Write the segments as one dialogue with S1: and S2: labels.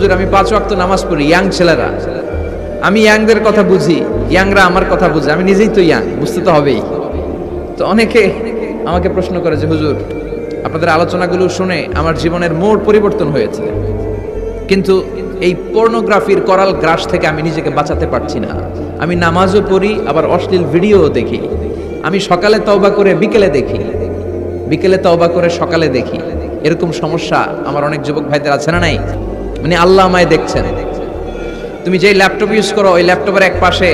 S1: হুজুর আমি 5 ওয়াক্ত নামাজ পড়ি, ইয়াং ছেলেরা, আমি ইয়াংদের কথা বুঝি, ইয়াংরা আমার কথা বুঝে, আমি নিজেই তো ইয়াং, বুঝতে তো হবেই। তো অনেকে আমাকে প্রশ্ন করে যে হুজুর আপনাদের আলোচনাগুলো শুনে আমার জীবনের মোড় পরিবর্তন হয়েছে, কিন্তু এই পর্নোগ্রাফির করাল গ্রাস থেকে আমি নিজেকে বাঁচাতে পারছি না। আমি নামাজও পড়ি, আবার অশ্লীল ভিডিও দেখি। আমি সকালে তওবা করে বিকেলে দেখি, বিকেলে তওবা করে সকালে দেখি। এরকম সমস্যা আমার অনেক যুবক ভাইদের আছে না নাই? মানে আল্লাহ আমায় দেখছেন। তুমি যেই ল্যাপটপ ইউজ করো, ওই ল্যাপটপের এক পাশে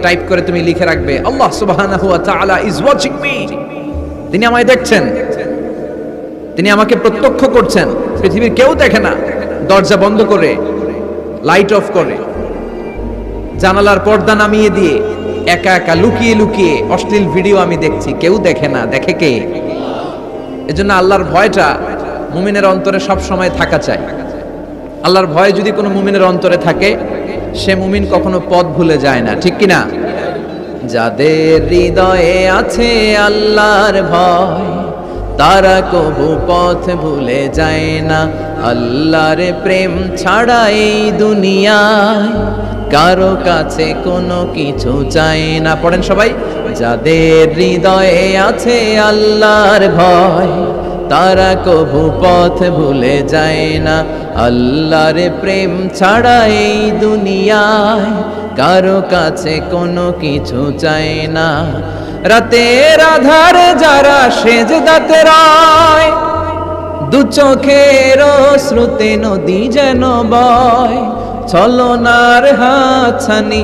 S1: টাইপ করে তুমি লিখে রাখবে আল্লাহ সুবহানাহু ওয়া তাআলা ইজ ওয়াচিং মি। তিনি আমায় দেখছেন, তিনি আমাকে প্রত্যক্ষ করছেন। পৃথিবীর কেউ দেখে না। দরজা বন্ধ করে, লাইট অফ করে, জানালার পর্দা নামিয়ে দিয়ে একা একা লুকিয়ে লুকিয়ে অশ্লীল ভিডিও আমি দেখছি, কেউ দেখে না। দেখে কে? এজন্য আল্লাহর ভয়টা মুমিনের অন্তরে সব সময় থাকা চাই। আল্লাহর ভয় যদি কোনো মুমিনের অন্তরে থাকে, সে মুমিন কখনো পথ ভুলে যায় না, ঠিক কিনা? যাদের হৃদয়ে আছে আল্লাহর ভয়, তারা কবু পথ ভুলে যায় না। আল্লাহর প্রেম ছাড়া এই দুনিয়ায় কারো কাছে কোনো কিছু চাই না। পড়েন সবাই, যাদের হৃদয়ে আছে আল্লাহর ভয়, তারা কবু পথ ভুলে যায় না। আল্লাহর প্রেম ছাড়া এই দুনিয়ায় কারো কাছে কোনো কিছু চাই না। রাতের আধারে যারা সেজদাতে রয়, দু চোখের শ্রুতে নদী যেন বয়। ছলনার হাতছানি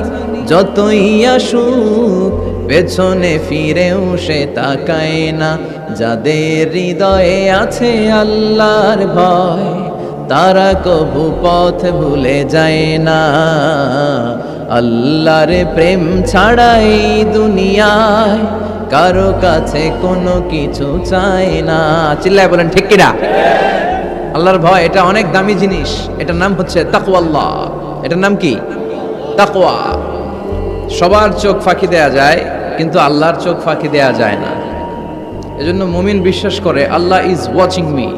S1: যতই আসুক, পেছনে ফিরেও সে তাকায় না। যাদের হৃদয়ে আছে আল্লাহর ভয়, তারা কবু পথ ভুলে যায় না। আল্লাহর প্রেম ছাড়া এই দুনিয়ায় কারো কাছে কোনো কিছু চাই না। চিল্লায় বলেন ঠিক কিনা? আল্লাহর ভয় এটা অনেক দামি জিনিস। এটার নাম হচ্ছে তাকওয়াল্লাহ। এটার নাম কি? তাকওয়া। সবার চোখ ফাঁকি দেয়া যায়, কিন্তু আল্লাহর চোখ ফাঁকি দেয়া যায় না। এজন্য মুমিন বিশ্বাস করে আল্লাহ ইজ ওয়াচিং মি,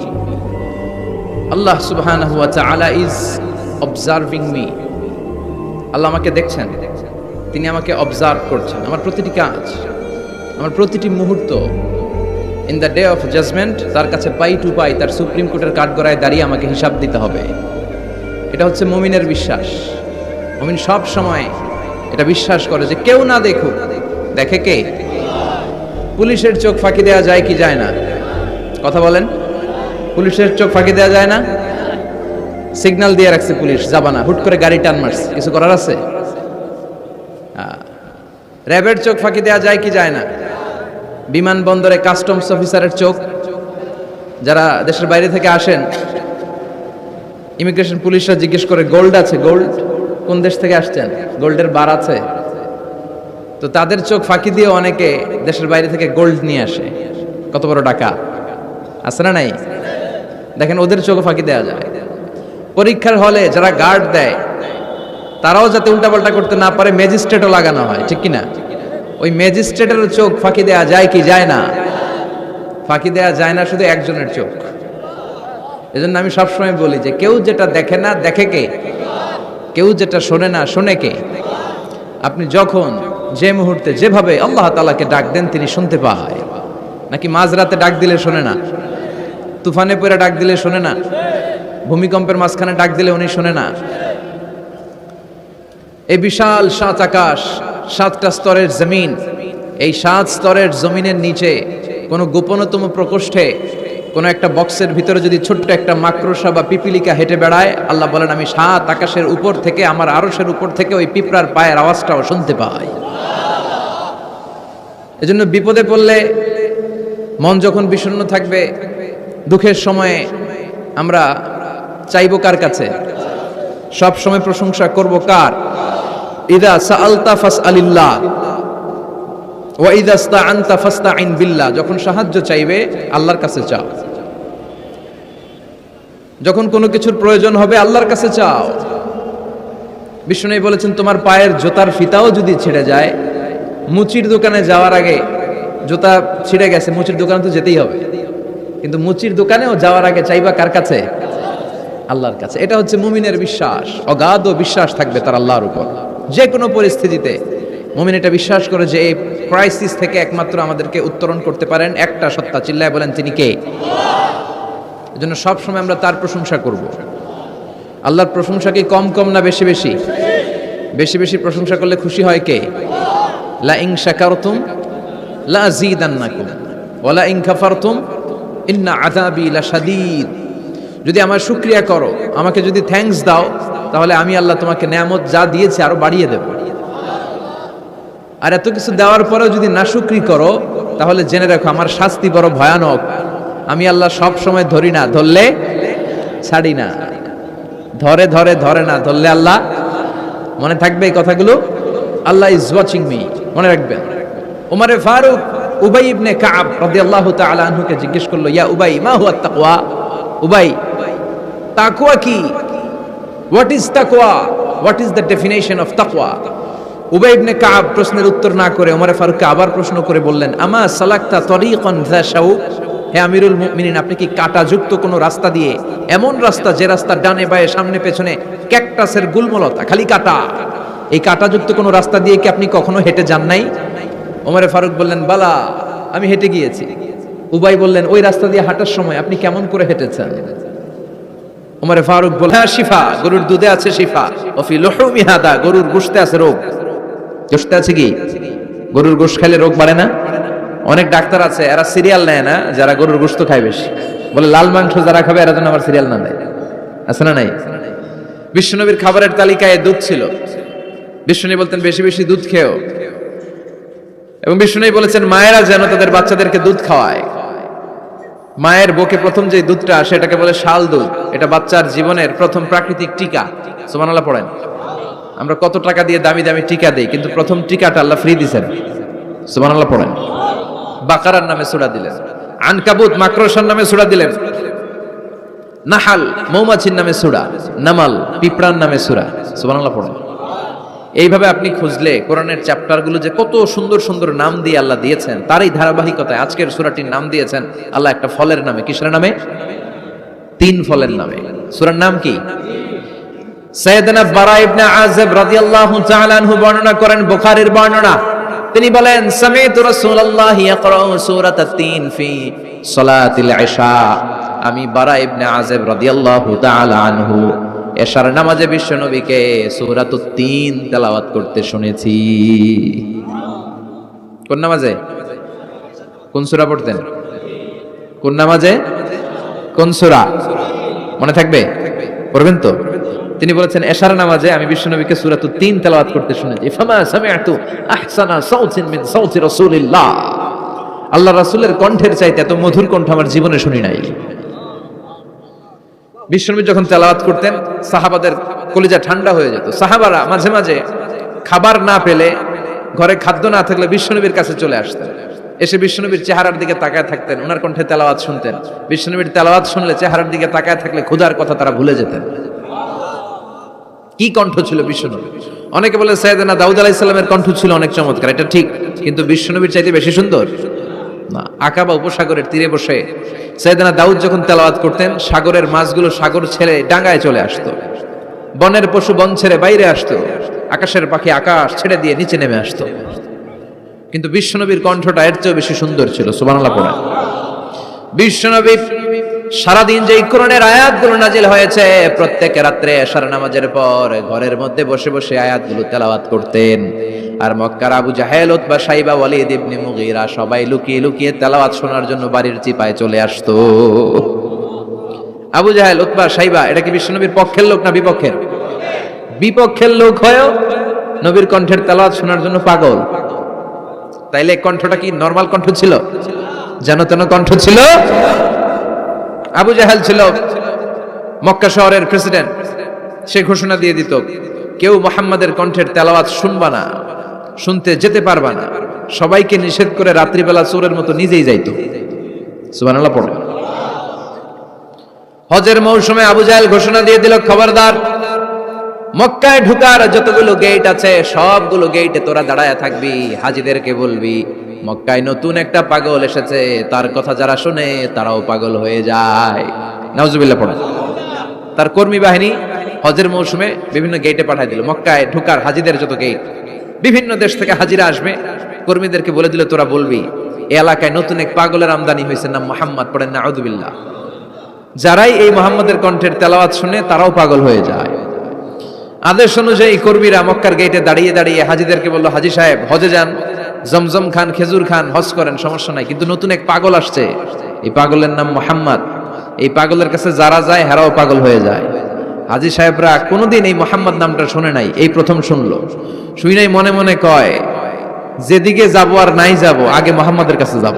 S1: আল্লাহ সুবহানাহু ওয়া তাআলা ইজ অবজার্ভিং মি। আল্লাহ আমাকে দেখছেন, তিনি আমাকে অবজার্ভ করছেন। আমার প্রতিটি কাজ, আমার প্রতিটি মুহূর্ত, in the day of judgement তার কাছে পাই টু পাই, তার সুপ্রিম কোর্টের কাঠগড়ায় দাঁড়িয়ে আমাকে হিসাব দিতে হবে। এটা হচ্ছে মুমিনের বিশ্বাস। মুমিন সব সময় এটা বিশ্বাস করে যে কেউ না দেখুক, দেখে কে? পুলিশের চোখ ফাঁকি দেওয়া যায় কি যায় না? কথা বলেন। পুলিশের চোখ ফাঁকি দেওয়া যায় না? সিগন্যাল দিয়ে রাখছে পুলিশ, যাবা না, হুট করে গাড়ি টান মারছে, কিছু করার আছে? র্যাবের চোখ ফাঁকি দেওয়া যায় কি যায় না? বিমানবন্দরে কাস্টমস অফিসারের চোখ, যারা দেশের বাইরে থেকে আসেন, ইমিগ্রেশন পুলিশরা জিজ্ঞেস করে গোল্ড আছে? গোল্ড কোন দেশ থেকে আসছেন? গোল্ডের বার আছে? তো তাদের চোখ ফাঁকি দিয়ে অনেকে দেশের বাইরে থেকে গোল্ড নিয়ে আসে। কত বড় টাকা আছে না নাই? দেখেন, ওদের চোখ ফাঁকি দেওয়া যায়। পরীক্ষার হলে যারা গার্ড দেয়, তারাও যাতে উল্টাপাল্টা করতে না পারে, ম্যাজিস্ট্রেটও লাগানো হয়, ঠিক কিনা? ওই ম্যাজিস্ট্রেটের চোখ ফাঁকি দেওয়া যায় কি যায় না? ফাঁকি দেওয়া যায় না শুধু একজনের চোখ। এজন্য আমি সবসময় বলি যে কেউ যেটা দেখে না, দেখে কে? কেউ যেটা শোনে না, শোনে কে? আপনি যখন যে মুহূর্তে যেভাবে আল্লাহ তাআলাকে ডাক দেন, তিনি শুনতে পায়। নাকি মাঝরাতে ডাক দিলে শোনে না? তুফানে পড়ে ডাক দিলে শোনে না? ভূমিকম্পের মাঝখানে ডাক দিলে উনি শোনে না? এই বিশাল 7 আকাশ, 7টা স্তরের জমিন, এই 7 স্তরের জমিনের নিচে কোনো গোপনতম প্রকোষ্ঠে কোনো একটা বক্সের ভিতরে যদি ছোট্ট একটা মাকড়সা বা পিপিলিকা হেঁটে বেড়ায়, আল্লাহ বলেন আমি 7 আকাশের উপর থেকে, আমার আরশের উপর থেকে ওই পিঁপড়ার পায়ের আওয়াজটাও শুনতে পাই। এজন্য বিপদে পড়লে, মন যখন বিষণ্ণ থাকবে, দুঃখের সময়ে আমরা চাইবো কার কাছে? সব সময় প্রশংসা করব কার? ইদা সাআলতা ফাসআলিল্লাহ ওয়া ইদা ইসতাআনতা ফাসতাইন বিল্লাহ। যখন সাহায্য চাইবে আল্লাহর কাছে চাও, যখন কোনো কিছুর প্রয়োজন হবে আল্লাহর কাছে চাও। বিষ্ণু বলেছেন তোমার পায়ের জুতার ফিতাও যদি ছিঁড়ে যায়, মুচির দোকানে যাওয়ার আগে, জুতা ছিঁড়ে গেছে, মুচির দোকানে তো যেতেই হবে, কিন্তু মুচির দোকানেও যাওয়ার আগে চাইবা কার কাছে? আল্লাহর কাছে। এটা হচ্ছে মুমিনের বিশ্বাস, অগাধ বিশ্বাস থাকবে তার আল্লাহর উপর। যে কোনো পরিস্থিতিতে মুমিন এটা বিশ্বাস করে যে এই ক্রাইসিস থেকে একমাত্র আমাদেরকে উত্তরণ করতে পারেন একটা সত্তা, চিল্লায় বলেন তিনি কে? এজন্য সবসময় আমরা তার প্রশংসা করব। আল্লাহর প্রশংসা কি কম কম না বেশি বেশি? বেশি বেশি প্রশংসা করলে খুশি হয় কে? লা ইন শাকারতুম লা আযীদান্নাকুম ওয়া লা ইন কাফারতুম ইন্না আযাবি লাশাদীদ। যদি আমার শুকরিয়া করো, আমাকে যদি থ্যাঙ্কস দাও, তাহলে আমি আল্লাহ তোমাকে নেয়ামত যা দিয়েছি আরো বাড়িয়ে দেব। আর এত কিছু দেওয়ার পরেও যদি নাশুকরি করো, তাহলে জেনে রাখো আমার শাস্তি বড় ভয়ানক। আমি আল্লাহ সব সময় ধরি না, ধরলে ছাড়ি না। ধরে ধরে ধরে না, ধরলে আল্লাহ। মনে থাকবে এই কথাগুলো? আল্লাহ ইজ ওয়াচিং মি, মনে রাখবেন। উমরে ফারুক উবাই ইবনে কাব রাদিয়াল্লাহু তাআলা আনহুকে জিজ্ঞেস করলো, ইয়া উবাই মা হুয়া তাকওয়া? উবাই, তাকওয়া কি? হোয়াট ইজ তাকওয়া? What is the definition of তাকওয়া? উবাই ইবনে কাব প্রশ্নের উত্তর না করে ওমরে ফারুককে আবার প্রশ্ন করে বললেন, আমা সালাকতা তরিকান যা শাউক? হে আমিরুল মুমিনিন, আপনি কি কাঁটাযুক্ত কোনো রাস্তা দিয়ে, এমন রাস্তা যে রাস্তা ডানে বায়ে সামনে পেছনে ক্যাকটাসের গুলমলতা, খালি কাঁটা, এই কাঁটাযুক্ত কোনো রাস্তা দিয়ে কি আপনি কখনো হেঁটে যান নাই? ওমরে ফারুক বললেন, বালা, আমি হেঁটে গিয়েছি। উবাই বললেন, ওই রাস্তা দিয়ে হাঁটার সময় আপনি কেমন করে হেঁটেছেন? ওমরে ফারুক বললেন, হ্যাঁ শিফা, গরুর দুধে আছে শিফা, ওফি লুহুমি হাদা, গরুর গোশতে আছে রোগ। গোশতে আছে কি? গরুর গোশত খেলে রোগ বাড়ে না? অনেক ডাক্তার আছে, এরা সিরিয়াল নেয় না, যারা গরুর গোশত খায় বেশি। বলে লাল মাংস যারা খাবে এরা যেন আবার সিরিয়াল না দেয়। আছে না নাই? বিশ্বনবীর খাবারের তালিকায় দুধ ছিল। বিশ্বনবী বলতেন বেশি বেশি দুধ খেও, এবং বিশ্বনবী বলেছেন মায়েরা যেন তাদের বাচ্চাদেরকে দুধ খাওয়ায়। মায়ের বুকে প্রথম যে দুধটা আসে এটাকে বলে শাল দুধ। এটা বাচ্চার জীবনের প্রথম প্রাকৃতিক টিকা। সুবহানাল্লাহ পড়েন। আমরা কত টাকা দিয়ে দামি দামি টিকা দেই, কিন্তু প্রথম টিকাটা আল্লাহ ফ্রি দিয়েছেন। সুবহানাল্লাহ পড়েন। বাকারার নামে সূরা দিলেন, আনকাবুত মাকড়সার নামে সূরা দিলেন, নাহাল মৌমাছির নামে সূরা, নামাল পিঁপড়ার নামে সূরা। সুবহানাল্লাহ পড়েন। এইভাবে আপনি খুঁজলে কোরআনের চ্যাপ্টারগুলো যে কত সুন্দর সুন্দর নাম দিয়ে আল্লাহ দিয়েছেন, তারই ধারাবাহিকতায় আজকের সূরাটির নাম দিয়েছেন আল্লাহ একটা ফলের নামে। কিসের নামে? 3 ফলের নামে। সূরার নাম কি? সাইয়েদনা বারা ইবনে আযিব রাদিয়াল্লাহু তাআলা আনহু বর্ণনা করেন, বুখারীর বর্ণনা। তিনি বলেন, সামি'তু রাসূলুল্লাহি ইয়াকরাউ সূরাতাত তিন ফি সালাতিল ইশা। আমি বারা ইবনে আযিব রাদিয়াল্লাহু তাআলা আনহু এশার নামাজে বিশ্বনবীকে সূরাতুত তিন তেলাওয়াত করতে শুনেছি। কোন নামাজে? কোন সূরা পড়তেন? কোন নামাজে? কোন সূরা? মনে থাকবে? পড়বেন তো? তিনি বলেছেন এশার নামাজে আমি বিশ্বনবীকে সূরাতুত তিন তেলাওয়াত করতে শুনেছি। ফামা সামি'তু আহসানা সাউতিন মিন সাউতি রাসূলিল্লাহ। আল্লাহর রাসূলের কণ্ঠের চাইতে এত মধুর কণ্ঠ আমার জীবনে শুনি নাই। বিশ্বনবী যখন তেলাওয়াত করতেন সাহাবাদের কলিজা ঠান্ডা হয়ে যেত। সাহাবারা মাঝে মাঝে খাবার না পেলে, ঘরে খাদ্য না থাকলে বিশ্বনবীর কাছে চলে আসতেন। এসে বিশ্বনবীর চেহারার দিকে তাকায় থাকতেন, ওনার কণ্ঠে তেলাওয়াত শুনতেন। বিশ্বনবীর তেলাওয়াত শুনলে চেহারার দিকে তাকায় থাকলে ক্ষুধার কথা তারা ভুলে যেতেন। কি কণ্ঠ ছিল বিশ্বনবী! অনেকে বলে সাইয়েদনা দাউদ আলাইহিস সালামের কণ্ঠ ছিল অনেক চমৎকার, এটা ঠিক, কিন্তু বিশ্বনবীর চাইতে বেশি সুন্দর না। আকাবা উপসাগরের তীরে বসে সাইয়েদনা দাউদ যখন তেলাওয়াত করতেন, সাগরের মাছগুলো সাগর ছেড়ে ডাঙায় চলে আসতো, বনের পশু বন ছেড়ে বাইরে আসতো, আকাশের পাখি আকাশ ছেড়ে দিয়ে নিচে নেমে আসতো। কিন্তু বিশ্বনবীর কণ্ঠটা এর চেয়েও বেশি সুন্দর ছিল। সুবহানাল্লাহ পড়েন। বিশ্বনবী সারাদিন যে কোরআনের আয়াতগুলো নাজিল হয়েছে, প্রত্যেক রাত্রে এশার নামাজের পর ঘরের মধ্যে বসে বসে আয়াতগুলো তেলাওয়াত করতেন। আর মক্কার আবু জাহেল, উতবা, সাইবা, ওয়ালিদ ইবনে মুগীরা সবাই লুকিয়ে লুকিয়ে তেলাওয়াত শোনার জন্য বাড়ির চিপায় চলে আসতো। আবু জাহেল, উতবা, সাইবা এটা কি বিশ্বনবীর পক্ষের লোক না বিপক্ষের? বিপক্ষের লোক হয়েও নবীর কণ্ঠের তেলাওয়াত শোনার জন্য পাগল। তাইলে কণ্ঠটা কি নরমাল কণ্ঠ ছিল? যেন তেন কণ্ঠ ছিল? আবু জাহেল ছিল মক্কা শহরের প্রেসিডেন্ট। সে ঘোষণা দিয়ে দিত, কেউ মুহাম্মাদের কণ্ঠের তেলাওয়াত শুনবা না, শুনতে যেতে পারবা না। সবাইকে নিষেধ করে রাত্রিবেলা চোরের মতো নিজেই যাইতো। সুবহানাল্লাহ পড়ো। হজের মৌসুমে আবু জাহেল ঘোষণা দিয়ে দিল, খবরদার, মক্কায় ঢুকার যতগুলো গেট আছে সবগুলো গেটে তোরা দাঁড়ায় থাকবি, হাজীদেরকে বলবি মক্কায় নতুন একটা পাগল এসেছে, তার কথা যারা শুনে তারাও পাগল হয়ে যায়। নাউজুবিল্লাহ পড়ো। তার কর্মী বাহিনী হজের মৌসুমে বিভিন্ন গেটে পাঠায় দিল, মক্কায় ঢুকার হাজিদের যত গেট, বিভিন্ন দেশ থেকে হাজিরা আসবে, কর্মীদেরকে বলে দিল তোরা বলবি এই এলাকায় নতুন এক পাগলের আমদানি হয়েছে, নাম মুহাম্মদ, পড়েন না আউযুবিল্লাহ। যারাই এই মুহাম্মাদের কণ্ঠের তেলাওয়াত শুনে তারাও পাগল হয়ে যায়। আদেশ অনুযায়ী কর্মীরা মক্কার গেটে দাঁড়িয়ে দাঁড়িয়ে হাজিদেরকে বলল, হাজি সাহেব হজে যান, জমজম খান, খেজুর খান, হজ করেন, সমস্যা নাই, কিন্তু নতুন এক পাগল আসছে, এই পাগলের নাম মুহাম্মদ, এই পাগলের কাছে যারা যায় হেরাও পাগল হয়ে যায়। হাজি সাহেবরা কোনোদিন এই মুহাম্মদ নামটা শুনে নাই, এই প্রথম শুনলো, শুই নাই, মনে মনে কয় যেদিকে যাব আর নাই যাব, আগে মুহাম্মাদের কাছে যাব।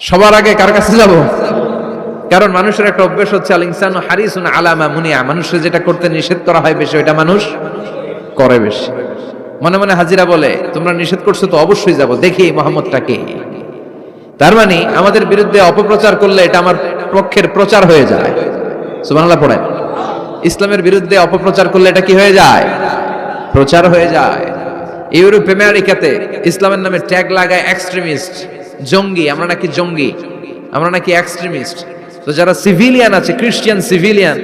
S1: সবার আগে কার কাছে যাব? কারণ মানুষের একটা অভ্যাস হচ্ছে আল ইনসানু হারিসুন আলা মা মুনিয়া, মানুষের যেটা করতে নিষেধ করা হয় বেশি ওইটা মানুষ করে বেশি। মনে মনে হাজিরা বলে তোমরা নিষেধ করছো তো অবশ্যই যাব, দেখি মুহাম্মদটা কে। তার মানে আমাদের বিরুদ্ধে অপপ্রচার করলে এটা আমার পক্ষের প্রচার হয়ে যায়। সুবহানাল্লাহ পড়েন। ইসলামের বিরুদ্ধে অপপ্রচার করলে এটা কি হয়ে যায়? প্রচার হয়ে যায়। ইউরোপ আমেরিকাতে ইসলামের নামে ট্যাগ লাগায় এক্সট্রিমিস্ট, জঙ্গি, আমরা নাকি জঙ্গি, আমরা নাকি এক্সট্রিমিস্ট। তো যারা সিভিলিয়ান আছে, খ্রিস্টান সিভিলিয়ান,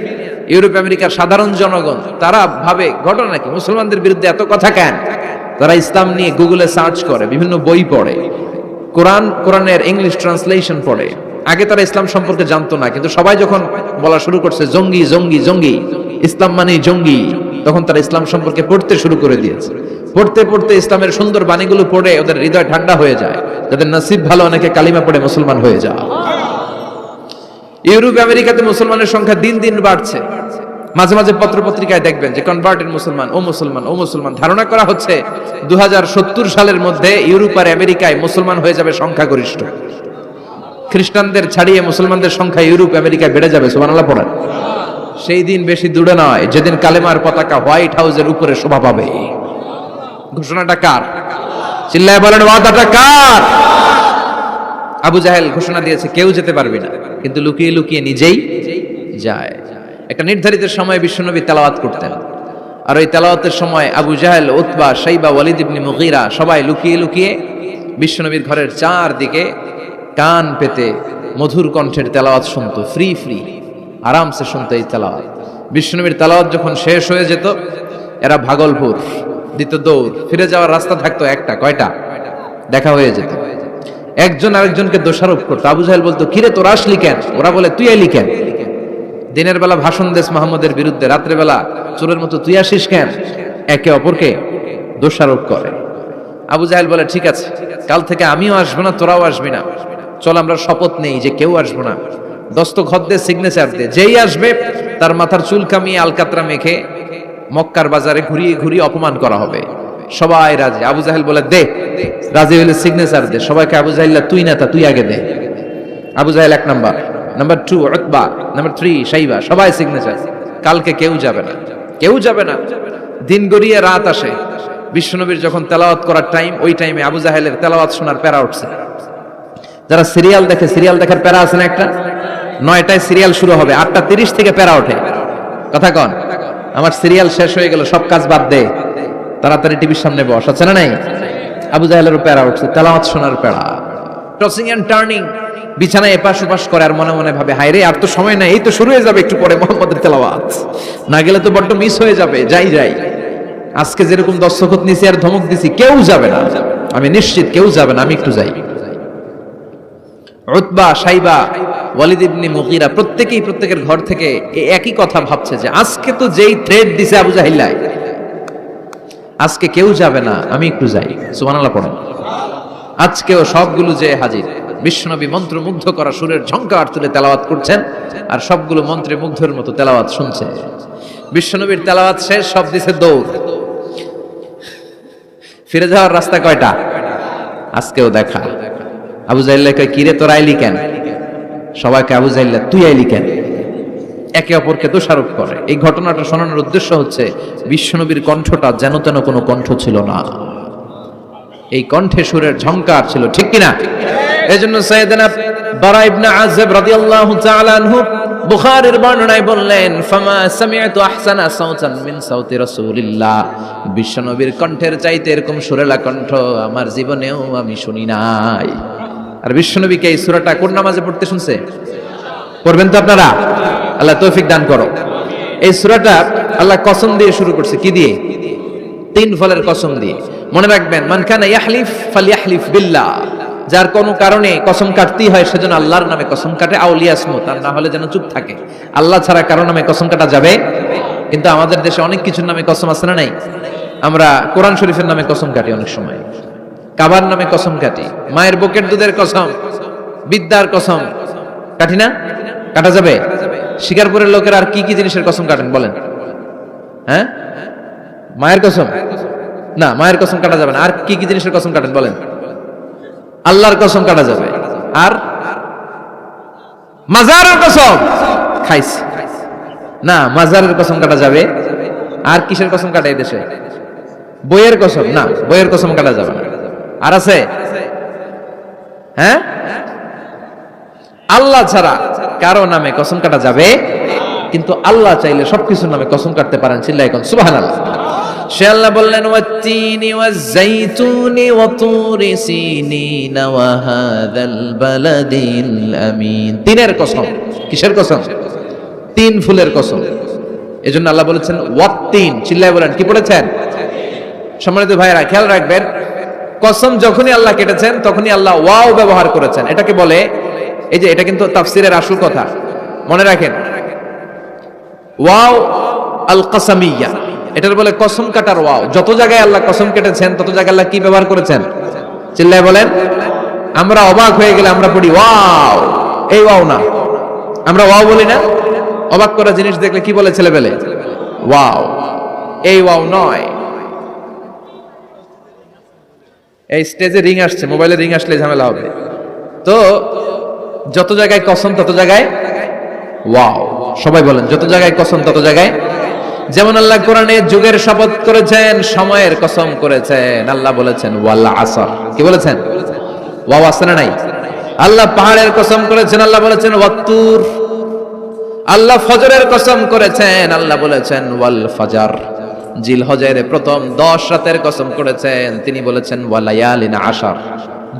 S1: ইউরোপ আমেরিকার সাধারণ জনগণ, তারা ভাবে ঘটনা নাকি মুসলমানদের বিরুদ্ধে এত কথা কেন? তারা ইসলাম নিয়ে গুগলে সার্চ করে, বিভিন্ন বই পড়ে, কোরআনের ইংলিশ ট্রান্সলেশন পড়ে। আগে তারা ইসলাম সম্পর্কে জানতো না, কিন্তু সবাই যখন বলা শুরু করছে জঙ্গি জঙ্গি জঙ্গি, ইসলাম মানে জঙ্গি, তখন তারা ইসলাম সম্পর্কে পড়তে শুরু করে দিয়েছে। পড়তে পড়তে ইসলামের সুন্দর বাণীগুলো পড়ে ওদের হৃদয় ঠান্ডা হয়ে যায়। যাদের নসিব ভালো, অনেকে কালিমা পড়ে মুসলমান হয়ে যায়। ইউরোপ আমেরিকাতে মুসলমানের সংখ্যা দিন দিন বাড়ছে। মাঝে মাঝে পত্রপত্রিকায় দেখবেন যে কনভার্টেড মুসলমান, ও মুসলমান, ও মুসলমান। ধারণা করা হচ্ছে 2070 সালের মধ্যে ইউরোপ আর আমেরিকায় মুসলমান হয়ে যাবে সংখ্যাগরিষ্ঠ। খ্রিস্টানদের ছাড়িয়ে মুসলমানদের সংখ্যা ইউরোপ আমেরিকায় বেড়ে যাবে। সুবহানাল্লাহ পড়েন। সেই দিন বেশি দূরে নয় যেদিন কালেমার পতাকা হোয়াইট হাউসের উপরে শোভা পাবে। ঘোষণাটা কার? চিল্লায় বলেন, ওয়াদাটা কার? আবু জাহেল ঘোষণা দিয়েছে কেউ যেতে পারবে না, কিন্তু লুকিয়ে লুকিয়ে নিজেই যায়। একটা নির্ধারিত সময়ে বিশ্বনবী তেলাওয়াত করতেন, আর ওই তেলাওয়াতের সময় আবু জাহেল, উতবা, শাইবা, ওয়ালিদ ইবনে মুগীরা সবাই লুকিয়ে লুকিয়ে বিশ্বনবীর ঘরের চারদিকে কান পেতে মধুর কণ্ঠের তেলাওয়াত শুনতো। ফ্রি ফ্রি আরামসে শুনতো এই তেলাওয়াত। বিশ্বনবীর তেলাওয়াত যখন শেষ হয়ে যেত, এরা ভাগলপুর দিত দৌড়, ফিরে যাওয়ার রাস্তা থাকতো একটা, কয়টা? দেখা হয়ে যেত। একজন আরেকজনকে দোষারোপ করতো। আবু জাহেল বলতো, কিরে তোরা আসলি কেন? ওরা বলে, তুই এলি কেন? দিনের বেলা ভাষণ দেস মুহাম্মদের বিরুদ্ধে, রাত্রে বেলা চোরের মতো তুই আসিস কেন? একে অপরকে দোষারোপ করে। আবু জাহেল বলে, ঠিক আছে, কাল থেকে আমিও আসবো না, তোরাও আসবি না। চল আমরা শপথ নেই যে কেউ আসবো না। দস্তখত দে, সিগনেচার দে, যেই আসবে তার মাথার চুল কামিয়ে আলকাতরা মেখে মক্কার বাজারে ঘুরিয়ে ঘুরিয়ে অপমান করা হবে। সবাই রাজি। আবু জাহেল বলে, দে, রাজি হইলে সিগনেচার দে। সবাইকে আবু জাহেল, তুই না তা তুই আগে দে। আবু জাহেল 1 নাম্বার, নাম্বার 2 উতবা, নাম্বার 3 শাইবা, সবাই সিগনেচার। কালকে কেউ যাবে না, কেউ যাবে না। দিন গড়িয়ে রাত আসে। বিশ্বনবীর যখন তেলাওয়াত করার টাইম, ওই টাইমে আবু জাহেলের তেলাওয়াত শোনার প্যারা উঠছে। যারা সিরিয়াল দেখে, সিরিয়াল দেখার প্যারা আছে না একটা? 9টায় সিরিয়াল শুরু হবে, 8:30 থেকে প্যারা ওঠে। কথা কন, আমার সিরিয়াল শেষ হয়ে গেল, সব কাজ বাদ দে, তাড়াতাড়ি টিভির সামনে বস, আছে না নাই? আবু জাহেলেরও প্যারা উঠছে, তেলাওয়াত শোনার প্যারা। টসিং এন্ড টার্নিং, বিছানায় এপাশ ওপাশ করে, আর মনে মনে ভাবে, হায় রে, আর তো সময় নাই, এই তো শুরু হয়ে যাবে একটু পরে মুহাম্মদের তেলাওয়াত, না গেলে তো বড্ড মিস হয়ে যাবে। যাই যাই, আজকে যেরকম দস্তখত নিছি আর ধমক দিছি, কেউ যাবে না, আমি নিশ্চিত কেউ যাবে না, আমি একটু যাই। উতবা, শাইবা, ওয়ালিদ ইবনে মুগীরা প্রত্যেকেই প্রত্যেকের ঘর থেকে একই কথা ভাবছে যে আজকে তো যেই থ্রেড দিছে আবু জাহেল, আজকে কেউ যাবে না, আমি একটু যাই। সুবহানাল্লাহ পড়েন। আজকেও সবগুলো যে হাজির। বিশ্বনবী মন্ত্রমুগ্ধ করা সুরের ঝংকার তুলে তেলাওয়াত করছেন, আর সবগুলো মন্ত্রে মুগ্ধের মতো তেলাওয়াত শুনছে। বিশ্বনবীর তেলাওয়াত শেষ, সব দিছে দৌড়। ফিরে যাওয়ার রাস্তা কয়টা? আজকেও দেখা। আবু জাহেল কয়, কিরে তোরা আইলি কেন? সবাইকে আবু জাহেল, তুই আইলি কেন? একে অপরকে দোষারোপ করে। এই ঘটনাটা শোনানোর উদ্দেশ্য হচ্ছে বিশ্বনবীর কণ্ঠটা যেন তেন কোনো কণ্ঠ ছিল না, এই কণ্ঠে সুরের ঝংকার ছিল, ঠিক কিনা? এজন্য সাইয়েদনা বারা ইবনে আযিব রাদিয়াল্লাহু তাআলা আনহু বুখারীর বর্ণনায় বললেন, ফামা সামি'তু আহসানা সাওতান মিন সাওতি রাসূলিল্লাহ, বিশ্বনবীর কণ্ঠের চাইতে এরকম সুরেলা কণ্ঠ আমার জীবনেও আমি শুনি নাই। আর বিশ্বনবীকে এই সূরাটা কোন নামাজে পড়তে শুনছে? পড়বেন তো আপনারা? আল্লাহ তৌফিক দান করো। এই সূরাটা আল্লাহ কসম দিয়ে শুরু করছে, কি দিয়ে? তিন ফলের কসম দিয়ে। মনে রাখবেন, মান কানা ইয়াহলিফ ফালইয়াহলিফ বিল্লাহ, যার কোনো কারণে কসম কাটতেই হয় সেজন্য আল্লাহর নামে কসম কাটে, আউলিয়াসমুত, আর না হলে যেন চুপ থাকে। আল্লাহ ছাড়া কারো নামে কসম কাটা যাবে? কিন্তু আমাদের দেশে অনেক কিছুর নামে কসম আছে না নাই? আমরা কোরআন শরীফের নামে কসম কাটি, অনেক সময় কাবার নামে কসম কাটি, মায়ের বুকের দুধের কসম, বিদ্যার কসম কাটি না? কাটা যাবে? শিকারপুরের লোকের আর কি কি জিনিসের কসম কাটেন বলেন? হ্যাঁ, মায়ের কসম না, মায়ের কসম কাটা যাবে না। আর কি কি জিনিসের কসম কাটেন বলেন? আল্লাহর কসম কাটা যাবে। আর মাজারের কসম খাইছি না, মাজারের কসম কাটা যাবে। আর কিসের কসম কাটে এই দেশে? বইয়ের কসম না, বইয়ের কসম কাটা যাবে না। আর আছে? হ্যাঁ, আল্লাহ ছাড়া কারো নামে কসম কাটা যাবে, কিন্তু আল্লাহ চাইলে সবকিছুর নামে কসম কাটতে পারেন। চিল্লায় এখন সুবহানাল্লাহ। সে আল্লাহ বললেন, ওয়াত-তিনি ওয়াজ-যাইতুনি ওয়া তুরি সিনিন ওয়া হাযাল বালাদিল আমিন। তিনের কসম। কিসের কসম? তিন ফুলের কসম। এজন্য আল্লাহ বলেছেন ওয়াত-তিন। চিল্লায় বলেন, কি পড়েছেন? সম্মানিত ভাইরা, খেয়াল রাখবেন, কসম যখনই আল্লাহ কেটেছেন তখনই আল্লাহ ওয়াও ব্যবহার করেছেন। এটাকে বলে, এই যে এটা কিন্তু তাফসীরের আসল কথা, মনে রাখেন, ওয়াও আল কাসামিয়া, এটার বলে কসম কাটার ওয়াও। যত জায়গায় আল্লাহ কসম কেটেছেন তত জায়গায় আল্লাহ কি ব্যবহার করেছেন? চিল্লায় বলেন। আমরা অবাক হয়ে গেলে আমরা পড়ি ওয়াও, এই ওয়াও না, আমরা ওয়াও বলি না? অবাক করা জিনিস দেখলে কি বলে ছেলেবেলে? ওয়াও, এই ওয়াও নয়। এই স্টেজে রিং আসছে, মোবাইলে রিং আসলে ঝামেলা হবে। তো যত জায়গায় কসম তত জায়গায় ওয়াও। সবাই বলেন, যত জায়গায় কসম তত জায়গায়। যেমন আল্লাহ কোরআনে যুগের শপথ করেছেন, সময়ের কসম করেছেন। আল্লাহ বলেছেন ওয়াল আসর। কি বলেছেন? ওয়াও আছে না নাই? আল্লাহ পাহাড়ের কসম করেছেন, আল্লাহ বলেছেন ওয়াত্তুর। আল্লাহ ফজরের কসম করেছেন, আল্লাহ বলেছেন ওয়াল ফাজর। জিলহজের প্রথম 10 রাতের কসম করেছেন, তিনি বলেছেন ওয়ালায়ালিন আশর।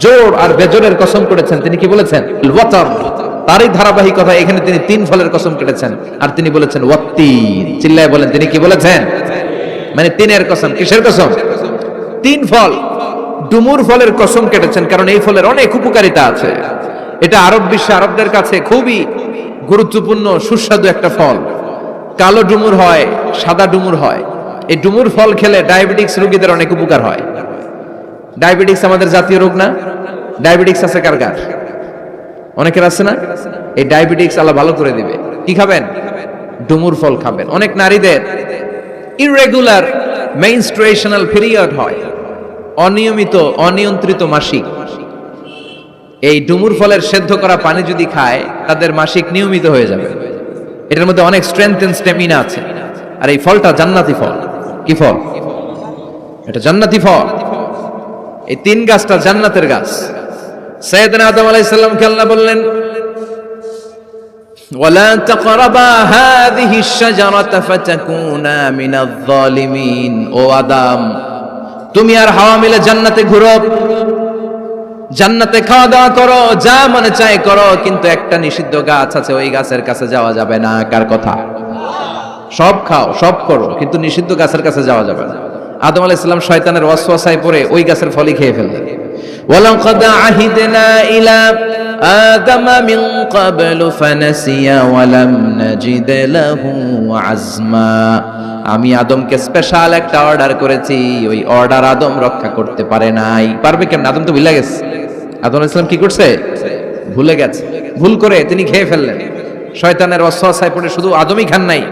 S1: জোর আর বেজোরের কসম করেছেন, তিনি কি বলেছেন? ওয়াতর। তারই ধারাবাহিকতা এখানে তিনি তিন ফলের কসম কেটেছেন, আর তিনি বলেছেন ওয়াত্তিন। চিল্লায় বলেন, তিনি কি বলেছেন? মানে তিনের কসম। কিসের কসম? তিন ফল। ডুমুর ফলের কসম কেটেছেন, কারণ এই ফলের অনেক উপকারিতা আছে। এটা আরব বিশ্বে, আরবদের কাছে খুবই গুরুত্বপূর্ণ সুস্বাদু একটা ফল। কালো ডুমুর হয়, সাদা ডুমুর হয়। এই ডুমুর ফল খেলে ডায়াবেটিক্স রোগীদের অনেক উপকার হয়। ডায়াবেটিক্স আমাদের জাতীয় রোগ না? ডায়াবেটিক্স আছে কার কার? অনেকের আছে না? এই ডায়াবেটিক্স আল্লাহ ভালো করে দিবে। কি খাবেন? ডুমুর ফল খাবেন। অনেক নারীদের ইররেগুলার মেনস্ট্রুয়েশনাল পিরিয়ড হয়, অনিয়মিত অনিয়ন্ত্রিত মাসিক। এই ডুমুর ফলের সেদ্ধ করা পানি যদি খায়, তাদের মাসিক নিয়মিত হয়ে যাবে। এটার মধ্যে অনেক স্ট্রেংথ এন্ড স্ট্যামিনা আছে। আর এই ফলটা জান্নাতি ফল। কি ফল? এটা জান্নাতি ফল। এই তিন গাছটা জান্নাতের গাছ। সাইয়েদনা আদম আলাইহিস সালামকে আল্লাহ বললেন, ওয়ালা তাকরাবা হাযিহিশ শাজারাতা ফাতাকুনা মিনাজ জালিমিন। ও আদম, তুমি আর হাওয়া মিলে জান্নাতে ঘুরো, জান্নাতে খাওয়া দাওয়া করো, যা মনে চায় করো, কিন্তু একটা নিষিদ্ধ গাছ আছে, ওই গাছের কাছে যাওয়া যাবে না। কার কথা? সব খাও, সব করো, কিন্তু নিষিদ্ধ গাছের কাছে যাওয়া যাবে না। আদম আলাইহিস সালাম শয়তানের ওয়াসওয়াসায় পড়ে ওই গাছের ফলই খেয়ে ফেললেন। ওয়ালাকাদ আহিদনা ইলা আদম মিন ক্বাবলু ফানাসিয়া ওয়া লাম নাজিদ লাহু আজমা। আমি আদমকে স্পেশাল একটা অর্ডার করেছি, ওই অর্ডার আদম রক্ষা করতে পারে নাই। পারবে কেন? আদম তো ভুলে গেছে। আদম আলাইহিস সালাম কি করছে? ভুলে গেছে। ভুল করে তিনি খেয়ে ফেললেন। শয়তানের ওয়াসওয়াসায় পড়ে শুধু আদমই খান নাই,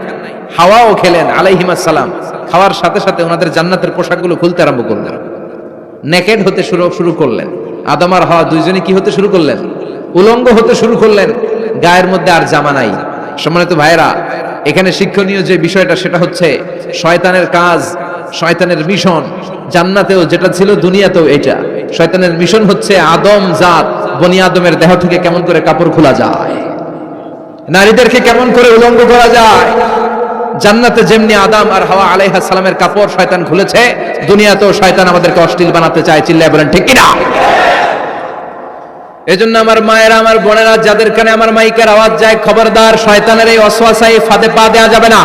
S1: হাওয়াও খেলেন আলাইহিমাস সালাম। খাওয়ার সাথে সাথে ওনাদের জান্নাতের পোশাকগুলো খুলতে আরম্ভ করলেন, নেকেড হতে শুরু করলেন। আদম আর হাওয়া দুইজনে কি হতে শুরু করলেন? উলঙ্গ হতে শুরু করলেন। গায়ের মধ্যে আর জামা নাই। সম্মানিত ভাইরা, এখানে শিক্ষণীয় যে বিষয়টা সেটা হচ্ছে শয়তানের কাজ, শয়তানের মিশন জান্নাতেও যেটা ছিল দুনিয়াতেও এটা। শয়তানের মিশন হচ্ছে আদম জাত, বনি আদমের দেহ থেকে কেমন করে কাপড় খোলা যায়, নারীদেরকে কেমন করে উলঙ্গ করা যায়। জান্নাতে যেমনি আদম আর হাওয়া আলাইহিস সালামের কাপড় শয়তান খুলেছে, দুনিয়াতেও শয়তান আমাদেরকে অশ্লীল বানাতে চায়। চিল্লায় বলেন ঠিক কিনা? এজন্য আমার মায়েরা, আমার বোনেরা, যাদের কানে আমার মাইকের আওয়াজ যায়, খবরদার, শয়তানের এই ওয়াসওয়াসায় ফাঁদে পা দেওয়া যাবে না।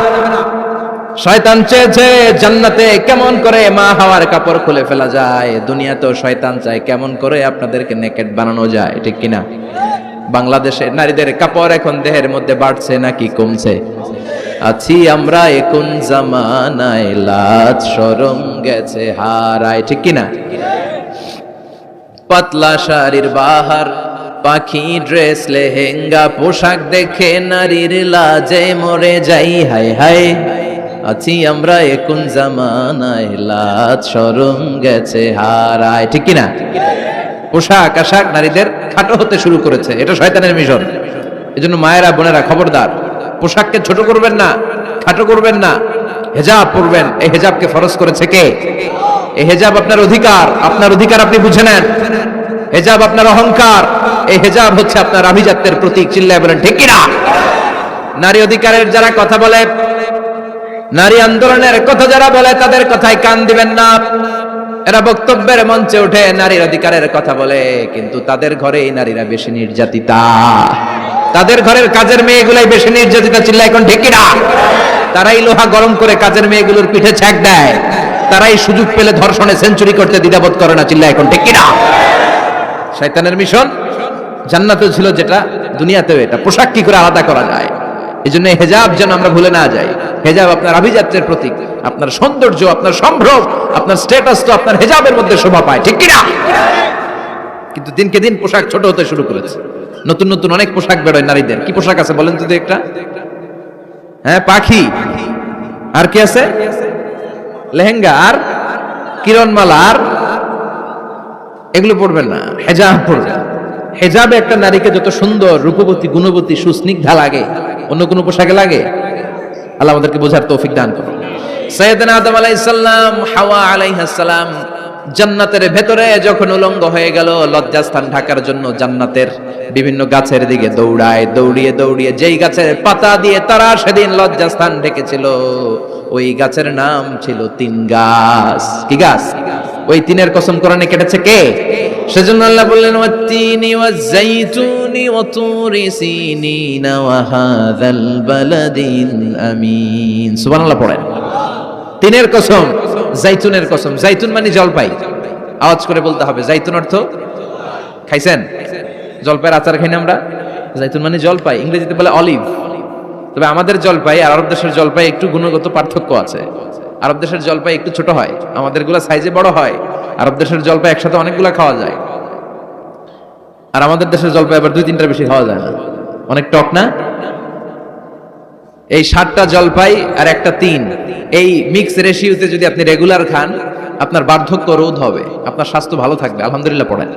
S1: শয়তান চেয়েছে জান্নাতে কেমন করে মা হাওয়ার কাপড় খুলে ফেলা যায়, দুনিয়াতেও শয়তান চায় কেমন করে আপনাদেরকে নেকেড বানানো যায়, ঠিক কিনা? বাংলাদেশে নারীদের কাপড় এখন দেহের মধ্যে বাড়ছে নাকি কমছে? আছি আমরা এখন জামানায়, লাজ শরম গেছে হারায়, ঠিক কিনা? পাতলা শাড়ির বাহার, পাখি ড্রেস, লেহেঙ্গা পোশাক দেখে নারীর লাজে মরে যাই, হায় হায়। আছি আমরা এখন জামানায়, লাজ শরম গেছে হারায়, ঠিক কিনা? পোশাক আশাক নারীদের খাটো হতে শুরু করেছে, এটা শয়তানের মিশন। এজন্য মায়েরা, বোনেরা, খবরদার, পোশাককে ছোট করবেন না, খাটো করবেন না, হেজাব পরবেন। এই হেজাবকে ফরজ করেছে কে? এই হেজাব আপনার অধিকার, আপনার অধিকার আপনি বুঝে নেন। হেজাব আপনার অহংকার, এই হেজাব হচ্ছে আপনার আভিজাত্যের প্রতীক। চিল্লায় বলেন ঠিক কিনা? নারী অধিকারের যারা কথা বলে, নারী আন্দোলনের কথা যারা বলে, তাদের কথায় কান দিবেন না। এরা বক্তব্যের মঞ্চে উঠে নারীর অধিকারের কথা বলে, কিন্তু তাদের ঘরেই নারীরা বেশি নির্যাতিতা, তাদের ঘরের কাজের মেয়েগুলাই বেশি নির্যাতিতা। চিল্লায় এখন ঠিক কিনা? তারাই লোহা গরম করে কাজের মেয়েগুলোর পিঠে ছ্যাঁক দেয়, তারাই সুযোগ পেলে ধর্ষণে সেঞ্চুরি করতে দ্বিধাবোধ করে না। চিল্লায় এখন ঠিক কিনা? শয়তানের মিশন জান্নাতেও ছিল যেটা, দুনিয়াতেও এটা। পোশাক কি করে আলাদা করা যায়? এই জন্য হেজাব যেন আমরা ভুলে না যাই। হেজাব আপনার আভিজাত্যের প্রতীক, আপনার সৌন্দর্য, আপনার সম্ভ্রম, আপনার স্ট্যাটাস তো আপনার হেজাবের মধ্যে শোভা পায়, ঠিক কিনা? কিন্তু দিনকে দিন পোশাক ছোট হতে শুরু করেছে। নতুন নতুন অনেক পোশাক বেরোয় নারীদের। কি পোশাক আছে বলেন তো একটা? হ্যাঁ, পাখি। আর কি আছে? লেহেঙ্গা আর কিরণমালা। আর এগুলো পড়বেন না, হেজাব পড়বেন। হেজাবে একটা নারীকে যত সুন্দর, রূপবতী, গুণবতী, সুস্নিগ্ধা লাগে, অন্য কোনো পোশাকে লাগে? আল্লাহ আমাদেরকে বোঝার তৌফিক দান করুন। সাইয়েদনা আদম আলাইহিস সালাম, হাওয়া আলাইহিস সালাম জান্নাতের ভেতরে যখন উলঙ্গ হয়ে গেল, লজ্জাস্থান ঢাকার জন্য জান্নাতের বিভিন্ন গাছের দিকে দৌড়ায়, দৌড়িয়ে দৌড়িয়ে যেই গাছের পাতা দিয়ে তারা সেদিন লজ্জাস্থান ঢেকেছিল, ওই গাছের নাম ছিল তিন গাছ। কি গাছ? ওই তিনের কসম কোরআনে কেটেছে কে? সেজন্য আল্লাহ বললেন, ওয়াত-তিনি ওয়াজ-যাইতুনি ওয়া তুরি সিনিন ওয়া হাযাল বালাদিল আমিন। সুবহানাল্লাহ পড়েন। তিনের কসম, জাইতুনের কসম। জাইতুন মানে জলপাই। আওয়াজ করে বলতে হবে, জাইতুন অর্থ খাইছেন? জলপাইয়ের আচার খাই না আমরা? জাইতুন মানে জলপাই, ইংরেজিতে বলে অলিভ। তবে আমাদের জলপাই আর আরব দেশের জলপাই একটু গুণগত পার্থক্য আছে। আরব দেশের জলপাই একটু ছোট হয়, আমাদেরগুলা সাইজে বড় হয়। আরব দেশের জলপাই একসাথে অনেকগুলা খাওয়া যায়, আর আমাদের দেশের জলপাই আবার 2-3টার বেশি খাওয়া যায় না, অনেক টক না? এই 7টা জলপাই আর একটা 3, এই মিক্স রেশিওতে যদি আপনি রেগুলার খান, আপনার বার্ধক্য রোধ হবে, আপনার স্বাস্থ্য ভালো থাকবে। আলহামদুলিল্লাহ পড়েন।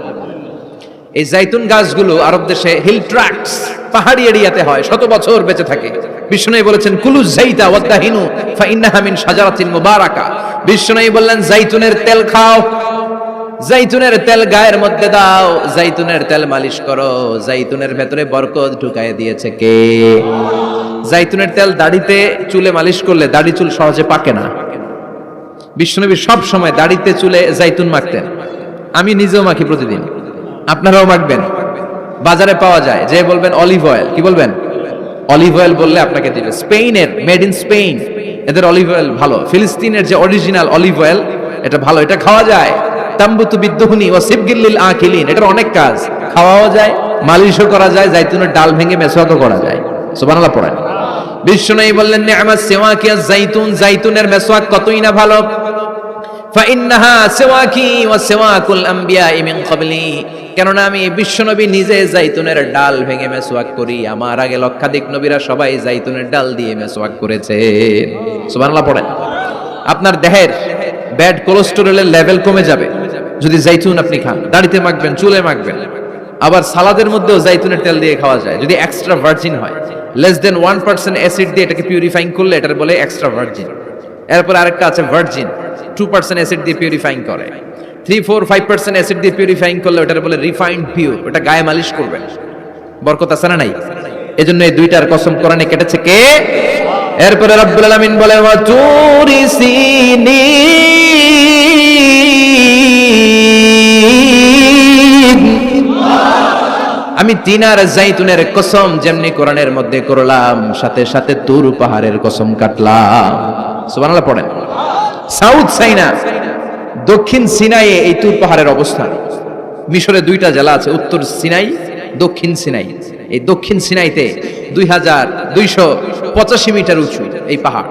S1: এই জাইতুন গাছগুলো আরব দেশে হিল ট্র্যাক্টস, পাহাড়ি এরিয়াতে হয়, 100 বছর বেঁচে থাকে। বিষ্ণু বলেছেন, কুলু যাইতা ওয়াদাহিনু ফাইন্নাহা মিন শাজারাতিন মুবারাকা। বিষ্ণু বললেন, জাইতুনের তেল খাও, জাইতুনের তেল গায়ের মধ্যে দাও, জাইতুনের তেল মালিশ করো। জাইতুনের ভেতরে বরকত ঢুকায় দিয়েছে কে? জাইতুনের তেল দাড়িতে, চুলে মালিশ করলে দাড়ি চুল সহজে পাকে না। বিশ্বনবী সব সময় দাড়িতে, চুলে জাইতুন মাখতেন। আমি নিজেও মাখি প্রতিদিন, আপনারাও মাখবেন। বাজারে পাওয়া যায়, যে বলবেন অলিভ অয়েল, কি বলবেন? অলিভ অয়েল বললে আপনাকে দিবে। স্পেনের, মেড ইন স্পেন, এদের অলিভ অয়েল ভালো। ফিলিস্তিনের যে অরিজিনাল অলিভ অয়েল, এটা ভালো, এটা খাওয়া যায়। তাম্বুতু বিদ্দুহুনি ওয়া সিবগিল আকিলিন, এটার অনেক কাজ, খাওয়াও যায়, মালিশও করা যায়, জাইতুনের ডাল ভেঙে মেসওয়াকও করা যায়। সুবহানাল্লাহ পড়েন। বিশ্বনবী বললেন, নি'মাস সিওয়াকি আয-যাইতুন, জাইতুনের মেসওয়াক কতই না ভালো। ফাইন্নাহা সিওয়াকি ওয়া সিওয়াকুল আমবিয়াই মিন ক্বাবলি, কেননা আমি বিশ্বনবী নিজে জাইতুনের ডাল ভেঙে মেসওয়াক করি, আমার আগে লক্ষাধিক নবীরা সবাই জাইতুনের ডাল দিয়ে মেসওয়াক করেছেন। সুবহানাল্লাহ পড়েন। আপনার দেহের ব্যাড কোলেস্টেরলের লেভেল কমে যাবে যদি জাইতুন আপনি খান। দাড়িতে মাখবেন, চুলে মাখবেন। আবার সালাদের মধ্যেও জাইতুনের তেল দিয়ে খাওয়া যায়, যদি এক্সট্রা ভার্জিন হয়। লেস দেন 1% অ্যাসিড দিয়ে এটাকে পিউরিফাইং করলে এটার বলে এক্সট্রা ভার্জিন। এরপর আরেকটা আছে ভার্জিন, 2% অ্যাসিড দিয়ে পিউরিফাইং করে। 3-4-5% অ্যাসিড দিয়ে পিউরিফাইং করলে ওটার বলে রিফাইন্ড পিওর, ওটা গায়ে মালিশ করবেন। বরকত আছে না নাই? এজন্য এই দুইটার কসম কোরআনে কেটেছে কে? এরপরে রব্বুল আলামিন বলেন, ওয়া তুরি সিনিন, আমি তিন আর জাইতুনের কসম যেমনি কোরআনের মধ্যে করলাম, সাথে সাথে তুর পাহাড়ের কসম কাটলাম। সুবহানাল্লাহ পড়েন। সাউথ সাইনা, দক্ষিণ সিনাইয়ে এই তুর পাহাড়ের অবস্থান। মিশরে দুইটা জেলা আছে, উত্তর সিনাই, দক্ষিণ সিনাই। এই দক্ষিণ সিনাইতে 2285 মিটার উঁচু এই পাহাড়।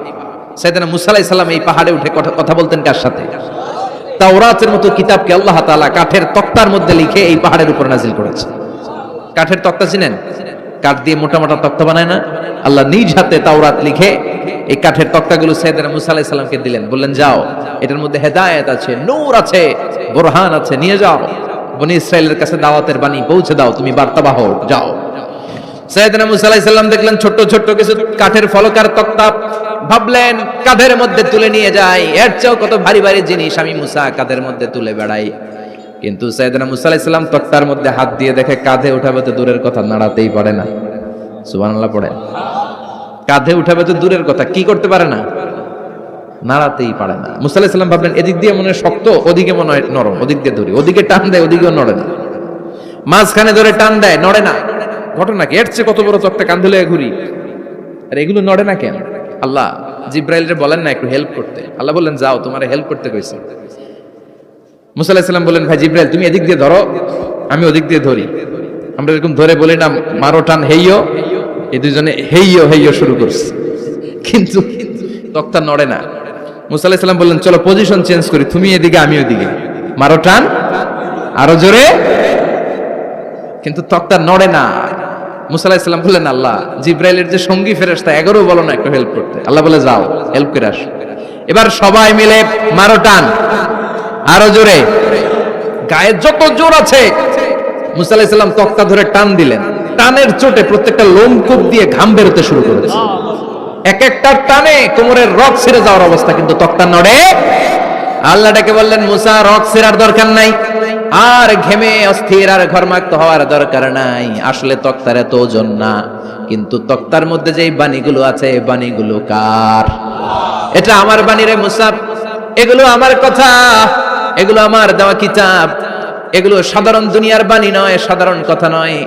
S1: সাইয়েদনা মুসা আলাইহিস সালাম এই পাহাড়ে উঠে কথা বলতেন কার সাথে? তাওরাতের মতো কিতাবকে আল্লাহ তাআলা কাঠের তক্তার মধ্যে লিখে এই পাহাড়ের উপর নাজিল করেছে। কাঠের তক্তা চিনেন? কাঠ দিয়ে মোটা মোটা তক্তা বানায় না? আল্লাহ নিজ হাতে তাওরাত লিখে এই কাঠের তক্তাগুলো সাইয়েদনা মুসা আলাইহিস সালামকে দিলেন, বললেন যাও, এটার মধ্যে হেদায়েত আছে, নূর আছে, বুরহান আছে, নিয়ে যাও, বনি ইসরাইলের কাছে দাওয়াতের বাণী পৌঁছে দাও, তুমি বার্তাবাহক, যাও। সাইয়েদনা মুসা আলাইহিস সালাম দেখলেন ছোট ছোট কিছু কাঠের ফলকার তক্তা, ভাবলেন কাঁধের মধ্যে তুলে নিয়ে যাই, এর চেয়েও কত ভারী ভারী জিনিস আমি মুসা কাঁধের মধ্যে তুলে বেড়াই। কিন্তু সাইয়েদনা মুসা আলাইহিস সালাম তক্তার মধ্যে হাত দিয়ে দেখে কাঁধে উঠাবে তো দূরের কথা, নাড়াতেই পারে না। সুবহানাল্লাহ পড়ে। কাঁধে উঠাবে তো দূরের কথা, কি করতে পারে না? নাড়াতেই পারে না। মুসা আলাইহিস সালাম ভাবলেন এদিক দিয়ে মনে হয় শক্ত, ওদিকে মনে হয় নরম, ওদিক দিয়ে ধরি, ওদিকে টান দেয়, ওদিকেও নড়ে না, মাঝখানে ধরে টান দেয়, নড়ে না। ঘটনা কি? এর চেয়ে কত বড় তক্তা কাঁধে লয়ে ঘুরি, আর এগুলো নড়ে না কেন? আল্লাহ জিব্রাইলরে বলেন না একটু হেল্প করতে? আল্লাহ বললেন যাও, তোমারে হেল্প করতে কইছি। মুসা আলাইহিস সালাম বললেন ভাই জিব্রাইল তুমি এদিক দিয়ে ধরো, আমি ওদিক দিয়ে ধরি। আমরা এরকম ধরে বলি না মারো টান হেইয়ো, এই দুইজনে হেইয়ো হেইয়ো শুরু করছে, কিন্তু তক্তা নড়ে না। মুসা আলাইহিস সালাম বললেন চলো পজিশন চেঞ্জ করি, তুমি এদিকে আমি ওদিকে, মারো টান আরো জোরে, কিন্তু তক্তা নড়ে না। মুসা আলাইহিস সালাম বললেন আল্লাহ জিব্রাইলের যে সঙ্গী ফেরেশতা 11 বলো না একটু হেল্প করতে। আল্লাহ বলে যাও হেল্প করে আসো। এবার সবাই মিলে মারো টান আরো জোরে, গায়ে যত জোর আছে মুসা আলাইহিস সালাম তক্তা ধরে টান দিলেন। টানের চোটে প্রত্যেকটা লোমকূপ দিয়ে ঘাম বেরোতে শুরু করেছে। এক একটা টানে কোমরের রক ছিঁড়ে যাওয়ার অবস্থা, কিন্তু তক্তা নড়ে। আল্লাহ ডেকে বললেন মুসা রক ছিঁড়ার দরকার নাই, আর ঘেমে অস্থির আর ঘর্মাক্ত হওয়ার দরকার নাই। আসলে তক্তার এত ওজন না, কিন্তু তক্তার মধ্যে যে বাণীগুলো আছে বাণীগুলো কার? এটা আমার বাণী রে মুসা, এগুলো আমার কথা, এগুলো আমার দেওয়া কিতাব, এগুলো সাধারণ দুনিয়ার বাণী নয়, সাধারণ কথা নয়।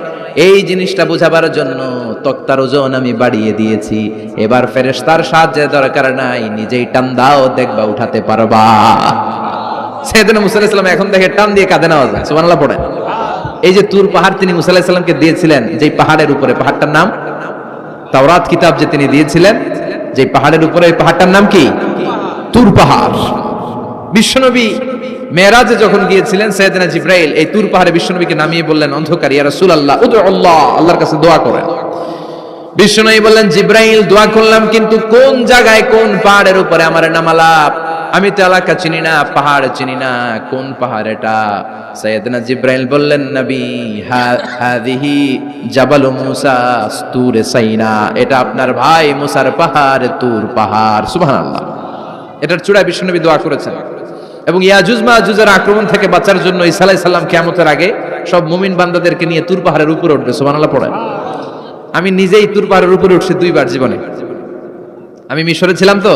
S1: এই জিনিসটা বোঝাবার জন্য তক্তার ওজন আমি বাড়িয়ে দিয়েছি। এবার ফেরেশতার সাহায্যের দরকার নাই, নিজেই টান দাও, দেখবা উঠাতে পারবা। সাইয়েদনা মুসা আলাইহিস সালাম এখন দেখে টান দিয়ে কাঁধে নেওয়া যায়। সুবহানাল্লাহ পড়েন। এই যে তুর পাহাড় তিনি মুসা আলাইহিস সালামকে দিয়েছিলেন, যেই পাহাড়ের উপরে, পাহাড়টার নাম তাওরাত কিতাব যে তিনি দিয়েছিলেন, যেই পাহাড়ের উপরে, এই পাহাড়টার নাম কি? তুর পাহাড়। বিশ্বনবী মেরাজে যখন গিয়েছিলেন সাইয়েদনা জিব্রাইল এই তুর পাহাড়ে বিশ্বনবীকে নামিয়ে বললেন অন্ধকার ইয়া রাসূলুল্লাহ উদউল্লাহ, আল্লাহর কাছে দোয়া করেন। বিশ্বনবী বললেন জিব্রাইল দোয়া করলাম, কিন্তু কোন জায়গায় কোন পাহাড়ের উপরে আমারে নামালা? আমি তো এলাকা চিনি না, পাহাড় চিনি না, কোন পাহাড় এটা? সাইয়েদনা জিব্রাইল বললেন নবী হাদিহি জাবাল মুসা তুরে সাইনা, এটা আপনার ভাই মুসার পাহাড়, তুর পাহাড়। সুবহানাল্লাহ। এটার চূড়ায় বিশ্বনবী দোয়া করেছেন। এবং ইয়াজুজ মাজুজের আক্রমণ থেকে বাঁচার জন্য ঈসা আলাইহিস সালাম কিয়ামতের আগে সব মুমিন বান্দাদেরকে নিয়ে তুর পাহাড়ের উপরে উঠবে। সুবহানাল্লাহ পড়েন। আমি নিজেই তুর পাহাড়ের উপরে উঠছি 2 বার জীবনে। আমি মিশরে ছিলাম তো,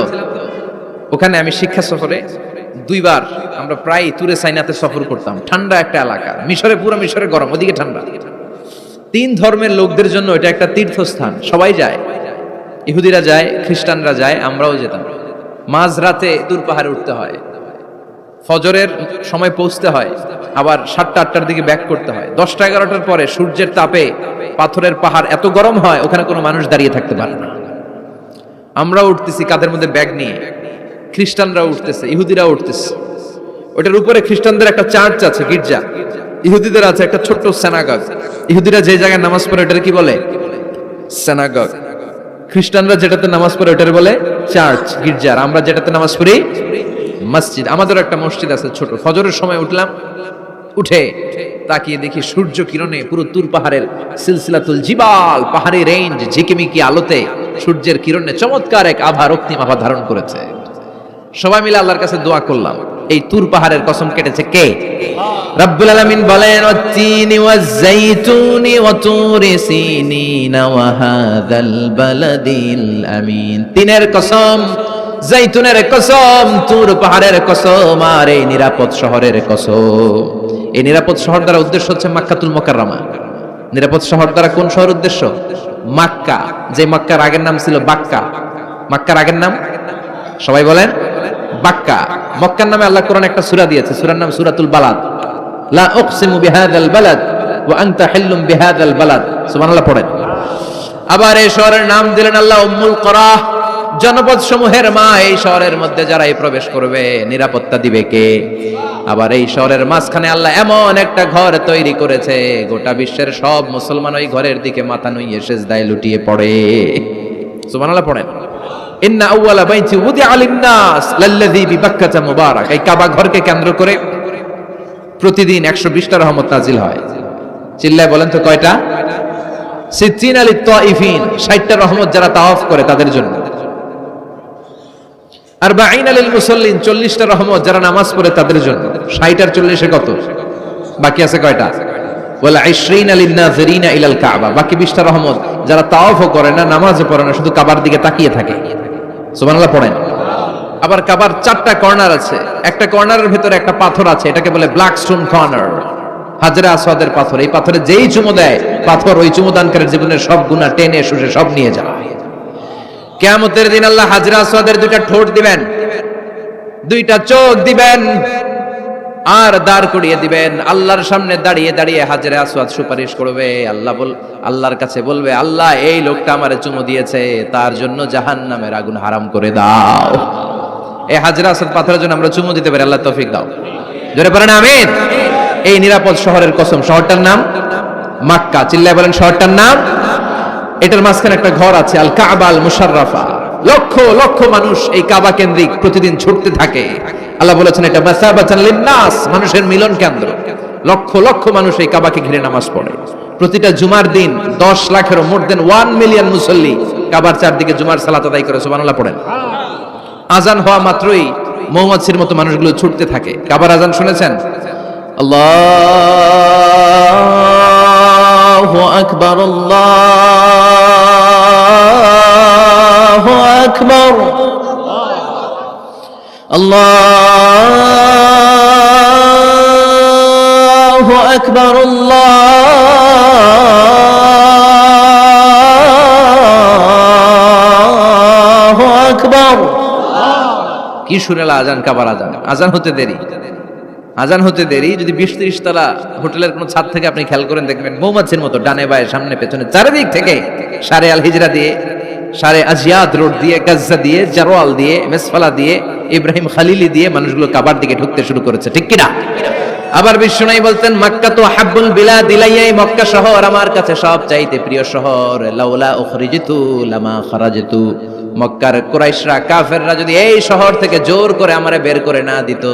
S1: ওখানে আমি শিক্ষা সফরে 2 বার আমরা প্রায় তুরে সাইনাতে সফর করতাম। ঠান্ডা একটা এলাকা, মিশরে পুরো মিশরে গরম, ওদিকে ঠান্ডা। 3 ধর্মের লোকদের জন্য এটা একটা তীর্থস্থান, সবাই যায়, ইহুদিরা যায়, খ্রিস্টানরা যায়, আমরাও যেতাম। মাঝরাতে তুর পাহাড়ে উঠতে হয়, ফজরের সময় পৌঁছতে হয়, আবার 7টা-8টার দিকে ব্যাক করতে হয়। 10টা-11টার পরে সূর্যের তাপে পাথরের পাহাড় এত গরম হয় ওখানে কোনো মানুষ দাঁড়িয়ে থাকতে পারে না। আমরা উঠতেছি কাঁধের মধ্যে ব্যাগ নিয়ে, খ্রিস্টানরা উঠতেছে, ইহুদিরা উঠতেছে। ওটার উপরে খ্রিস্টানদের একটা চার্চ আছে, গির্জা, ইহুদিদের আছে একটা ছোট্ট সিনাগগ। ইহুদিরা যে জায়গায় নামাজ পড়ে ওটার কি বলে? সিনাগগ। খ্রিস্টানরা যেটাতে নামাজ পড়ে ওটার বলে চার্চ, গির্জা। আর আমরা যেটাতে নামাজ পড়ি মসজিদ। আমাদের একটা মসজিদ আছে ছোট। ফজরের সময় উঠলাম, উঠে তাকিয়ে দেখি সূর্য কিরণে পুরো তুর পাহাড়ের সিলসিলাতুল জিবাল, পাহাড়ি রেঞ্জ ঝিকিমিকি আলোতে সূর্যের কিরণে চমৎকার এক আভা, রক্তিম আভা ধারণ করেছে। সবাই মিলে আল্লাহর কাছে দোয়া করলাম। এই তুর পাহাড়ের কসম কেটেছে কে? রব্বুল আলামিন বলেন ওয়াত-তিনি ওয়াজ-যাইতুনি ওয়া তুরি সিনিনা ওয়া হাযাল বালাদিল আমিন। তিনের কসম, জাইতুনের কসম, তুর পাহাড়ের কসম, আর এই নিরাপদ শহরের কসম। এই নিরাপদ শহর দ্বারা উদ্দেশ্য হচ্ছে মক্কাতুল মুকাররমা। নিরাপদ শহর দ্বারা কোন শহর উদ্দেশ্য? মক্কা, যে মক্কার আগের নাম ছিল বাক্কা। মক্কার আগের নাম সবাই বলেন বাক্কা। মক্কার নামে আল্লাহ কোরআন একটা সূরা দিয়েছে, সূরার নাম সূরাতুল বালাদ। লা উকসিমু বিহাযাল বালাদ ওয়া আনতা হিল্লুম বিহাযাল বালাদ। সুবহানাল্লাহ পড়েন। আবার এই শহরের নাম দিলেন আল্লাহ উম্মুল কুরা, জনপদ সমূহের মা। এই শহরের মধ্যে যারা এই প্রবেশ করবে নিরাপত্তা দিবে কে? আবার এই শহরের মাঝখানে আল্লাহ এমন একটা ঘর তৈরি করেছে, গোটা বিশ্বের সব মুসলমান ওই ঘরের দিকে মাথা নুইয়ে সিজদায় লুটিয়ে পড়ে। সুবহানাল্লাহ পড়েন। ইন্না আউওয়ালা বাইতি উদিআ লিন-নাস লাল্লাযী বিবাক্কাতা মুবারাক। এই কাবা ঘরকে কেন্দ্র করে প্রতিদিন 120টা রহমত নাজিল হয়। চিল্লায় বলেন তো কয়টা? সিত্তিনা লিত-তাইফিন, 60টা রহমত যারা তাওয়াফ করে তাদের জন্য। আরবাঈনা লিল মুসাল্লিন, 40টা রহমত যারা নামাজ পড়ে তাদের জন্য। 60 আর 40 কত? বাকি আছে কয়টা? ওয়ালা 20 লিন-নাযিরিনা ইলাল কাবা, বাকি 20টা রহমত যারা তাওয়াফও করে না, নামাজও পড়ে না, শুধু কাবার দিকে তাকিয়ে থাকে। সুবহানাল্লাহ পড়েন। আবার কাবার 4টা কর্নার আছে, একটা কর্নারের ভিতরে একটা পাথর আছে, এটাকে বলে ব্ল্যাক স্টোন কর্নার, হাজরে আসওয়াদের পাথর। এই পাথরে যেই চুমু দেয়, পাথর ওই চুমুদানকারীর জীবনের সব গুনাহ টেনে শুষে সব নিয়ে যায়। কিয়ামতের দিন আল্লাহ হাজরে আসওয়াদের 2টা ঠোঁট দিবেন, 2টা চোখ দিবেন, আর দাঁড় করিয়ে দিবেন। আল্লাহর সামনে দাঁড়িয়ে দাঁড়িয়ে হাজরে আসওয়াদ সুপারিশ করবে। আল্লাহর কাছে বলবে, আল্লাহ এই লোকটা আমারে চুমু দিয়েছে, তার জন্য জাহান্নামের আগুন হারাম করে দাও। এই হাজরে আসওয়াদ পাথরের জন্য আমরা চুমু দিতে পারি, আল্লাহ তৌফিক দাও। জোরে পড়েন আমিন। এই নিরাপদ শহরের কসম, শহরটার নাম মক্কা। চিল্লায় বলেন শহরটার নাম। এটার মাঝখানে একটা ঘর আছে, আল কাবা আল মুশাররাফা। লক্ষ লক্ষ মানুষ এই কাবা কেন্দ্রিক প্রতিদিন ছুটতে থাকে। আল্লাহ বলেছেন এটা মাসাবাতান লিন-নাস, মানুষের মিলন কেন্দ্র। লক্ষ লক্ষ মানুষ এই কাবাকে ঘিরে নামাজ পড়ে। প্রতিটা জুমার দিন 10 লাখেরও মোর দেন 1 মিলিয়ন মুসল্লি কাবার চারদিকে জুমার সালাত আদায় করে। সুবহানাল্লাহ পড়েন। আজান হওয়া মাত্রই মৌমাছির মতো মানুষগুলো ছুটতে থাকে। কাবার আজান শুনেছেন? আল্লাহু আকবার, আল্লাহু আকবার, আল্লাহু আকবার, আল্লাহু আকবার। কি শুনেলা আজান, কাবার আজান। আজান হতে দেরি, আজান হতে দেরি। যদি 20-30 তলা হোটেলের কোন ছাদ থেকে আপনি খেয়াল করেন, দেখবেন মৌমাছির মতো ডানে বায়ে সামনে পেছনে চারিদিক থেকে সারে আল হিজরা দিয়ে, সারে আজিয়াদ রোড দিয়ে, গাজ্জা দিয়ে, জারওয়াল দিয়ে, মেসফালা দিয়ে, ইব্রাহিম খালিলি দিয়ে মানুষগুলো কাবার দিকে ঢুকতে শুরু করেছে, ঠিক কিনা? আবার বিশ্বনবী বলতেন, মক্কা তো হাব্বুল বিলাদ ইলাইয়া, মক্কা শহর আমার কাছে সবচাইতে প্রিয় শহর। লাউলা উখরিজতু লামা খারাজতু, মক্কার কুরাইশরা কাফেররা যদি এই শহর থেকে জোর করে আমারে বের করে না দিত,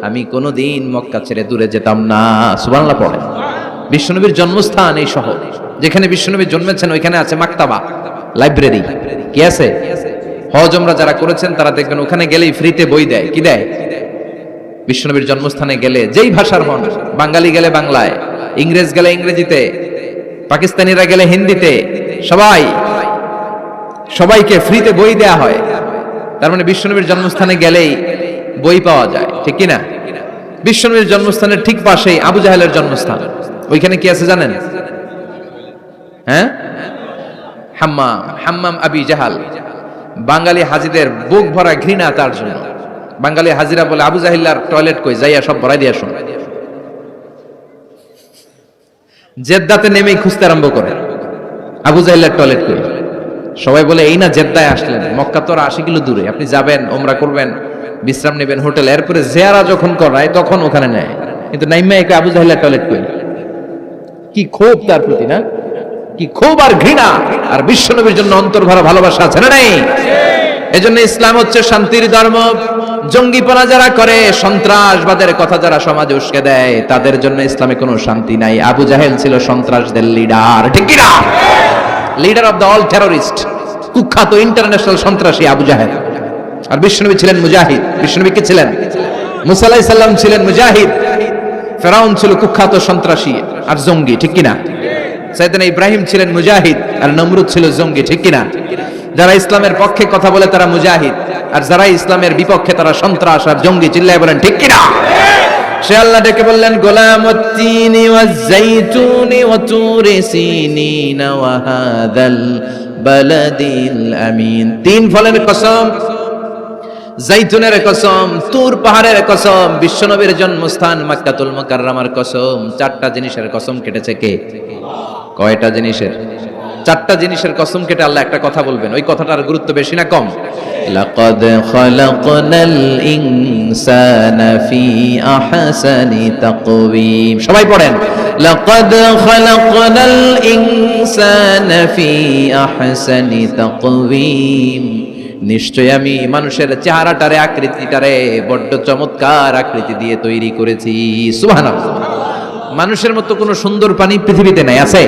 S1: আমি কোনোদিন মক্কা ছেড়ে দূরে যেতাম না। সুবহানাল্লাহ পড়েন। বিশ্বনবীর জন্মস্থান এই শহর, যেখানে বিশ্বনবী জন্মেছেন ওইখানে আছে মাকতাবা, লাইব্রেরি। কি আছে? হজ ওমরা যারা করেছেন তারা দেখবেন ওখানে গেলেই ফ্রিতে বই দেয়। কি দেয়? বিশ্বনবীর জন্মস্থানে গেলে যেই ভাষার হন, বাঙালি গেলে বাংলায়, ইংরেজ গেলে ইংরেজিতে, পাকিস্তানিরা গেলে হিন্দিতে, সবাইকে ফ্রিতে বই দেয়া হয়। তার মানে বিশ্বনবীর জন্মস্থানে গেলেই বই পাওয়া যায়, ঠিক কিনা? বিশ্বনবীর জন্মস্থানের ঠিক পাশেই আবু জাহেলের জন্মস্থান। ওইখানে কি আছে জানেন? হ্যাঁ, হাম্মাম, হাম্মাম আবি জাহাল। বাঙালি হাজিদের বুক ভরা ঘৃণা তার জন্য। বাঙালি হাজিরা বলে, আবু জাহিল্লার টয়লেট কই, যাইয়া সব ভরাই দিয়ে আসুন। জেদ্দাতে নেমেই খুঁজতে আরম্ভ করে, আবু জাহিল্লার টয়লেট কই। সবাই বলে, এই না জেদ্দায় আসলেন, মক্কা তো 80 কিলো দূরে, আপনি যাবেন, ওমরা করবেন, বিশ্রাম নেবেন হোটেলে, এরপরে জিয়ারা যখন করায় তখন ওখানে নেয়। কিন্তু নাইমা একে আবু জাহিল্লার টয়লেট কই। কি ক্ষোভ তার প্রতি, না? কি ক্ষোভ আর ঘৃণা। আর বিশ্বনবীর জন্য অন্তর ভরা ভালোবাসা আছে না নাই? এজন্য ইসলাম হচ্ছে শান্তির ধর্ম। জঙ্গিপনা যারা করে, সন্ত্রাসবাদের কথা যারা সমাজে উস্কে দেয়, তাদের জন্য ইসলামে কোনো শান্তি নাই। আবু জাহেল ছিল সন্ত্রাসদের লিডার, ঠিক কি না? Leader of the all terrorist, কুখ্যাত ইন্টারন্যাশনাল সন্ত্রাসী আবু জাহেল। আর বিশ্বনবী ছিলেন মুজাহিদ। বিশ্বনবী কি ছিলেন? মুসা আলাইহিস সালাম ছিলেন মুজাহিদ। ফেরাউন ছিল কুখ্যাত সন্ত্রাসী আর জঙ্গি, ঠিক কি না? সাইয়েদনা ইব্রাহিম ছিলেন মুজাহিদ আর নমরুদ ছিল জঙ্গি, ঠিক কি না? যারা ইসলামের পক্ষে কথা বলে তারা মুজাহিদ, আর যারা ইসলামের বিপক্ষে তারা সন্ত্রাস আর জঙ্গি। চিল্লায় বলেন ঠিক কি না? সে আল্লাহ ডেকে বললেন গোলামুত্তিনি ওয়াজ-যাইতুনি ওয়া তুরি সিনিন ওয়া হাযাল বালাদিল আমিন। তিন ফলের কসম, জাইতুনের কসম, তুর পাহাড়ের কসম, বিশ্বনবীর জন্মস্থান মক্কাতুল মুকাররমার কসম। চারটা জিনিসের কসম কেটেছে কে? কয়টা জিনিসের? চারটা জিনিসের কসম কেটে আল্লাহ একটা কথা বলবেন। ওই কথাটার গুরুত্ব বেশি না কম? লাকাদ খালাকনাল ইনসানা ফি আহসানি তাকওয়িম। সবাই পড়েন, লাকাদ খালাকনাল ইনসানা ফি আহসানি তাকওয়িম। নিশ্চয় আমি মানুষের চেহারাটারে, আকৃতিটারে বড্ড চমৎকার আকৃতি দিয়ে তৈরি করেছি। সুবহানাল্লাহ। মানুষের মতো কোনো সুন্দর প্রাণী পৃথিবীতে নাই, আছে?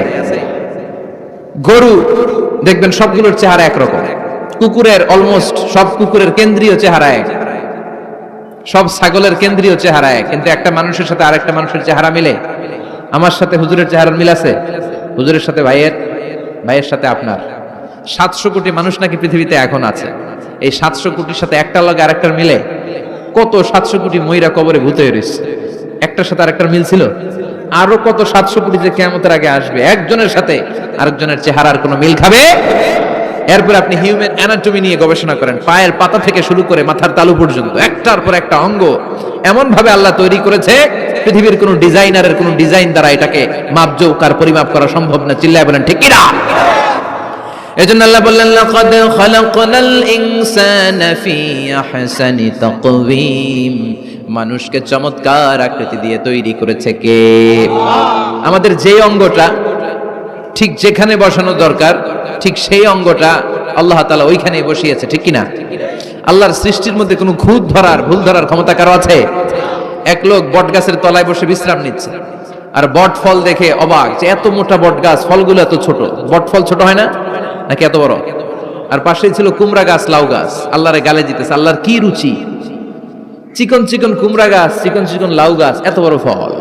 S1: গরু দেখবেন সবগুলোর চেহারা একরকম, কুকুরের অলমোস্ট সব কুকুরের কেন্দ্রীয় চেহারা এক, সব ছাগলের কেন্দ্রীয় চেহারা এক, কিন্তু একটা মানুষের সাথে আরেকটা মানুষের চেহারা মিলে? আমার সাথে হুজুরের চেহারার মিল আছে? হুজুরের সাথে ভাইয়ের, ভাইয়ের সাথে আপনার। 700 কোটি মানুষ নাকি পৃথিবীতে এখন আছে। এই 700 কোটির সাথে একটার লগে আরেকটার মিলে? কত 700 কোটি ময়রা কবরে ভূত হয়ে রয়েছে, একটার সাথে আরেকটার মিল ছিল? আরো কত 700 কোটি যে কিয়ামতের আগে আসবে, একজনের সাথে আরেকজনের চেহারার কোনো মিল খাবে? এরপর আপনি হিউম্যান অ্যানাটমি নিয়ে গবেষণা করেন, পায়ের পাতা থেকে শুরু করে মাথার তালু পর্যন্ত একটার পর একটা অঙ্গ এমন ভাবে আল্লাহ তৈরি করেছে, পৃথিবীর কোনো ডিজাইনারের কোনো ডিজাইন দ্বারা এটাকে মাপজোক আর পরিমাপ করা সম্ভব না। চিল্লায় বলেন ঠিক কিনা? এজন্য আল্লাহ বললেন লাকাদ খালাকনাল ইনসানা ফি আহসানি তাকওয়িম। মানুষকে চমৎকার আকৃতি দিয়ে তৈরি করেছে কে? আমাদের যে অঙ্গটা ঠিক যেখানে বসানো দরকার, ঠিক সেই অঙ্গটা আল্লাহ তাআলা ওইখানেই বসিয়েছে, ঠিক কিনা? আল্লাহর সৃষ্টির মধ্যে কোনো খুঁত ধরার, ভুল ধরার ক্ষমতা কারো আছে? এক লোক বট গাছের তলায় বসে বিশ্রাম নিচ্ছে, আর বট ফল দেখে অবাক যে এত মোটা বট গাছ, ফলগুলো এত ছোট। বট ফল ছোট হয় না নাকি এত বড়? আর পাশেই ছিল কুমড়া গাছ, লাউ গাছ। আল্লাহরে গালে দিতেছে, আল্লাহর কি রুচি! চিকন চিকন কুমড়া গাছ, চিকন চিকন লাউ গাছ, এত বড় ফল,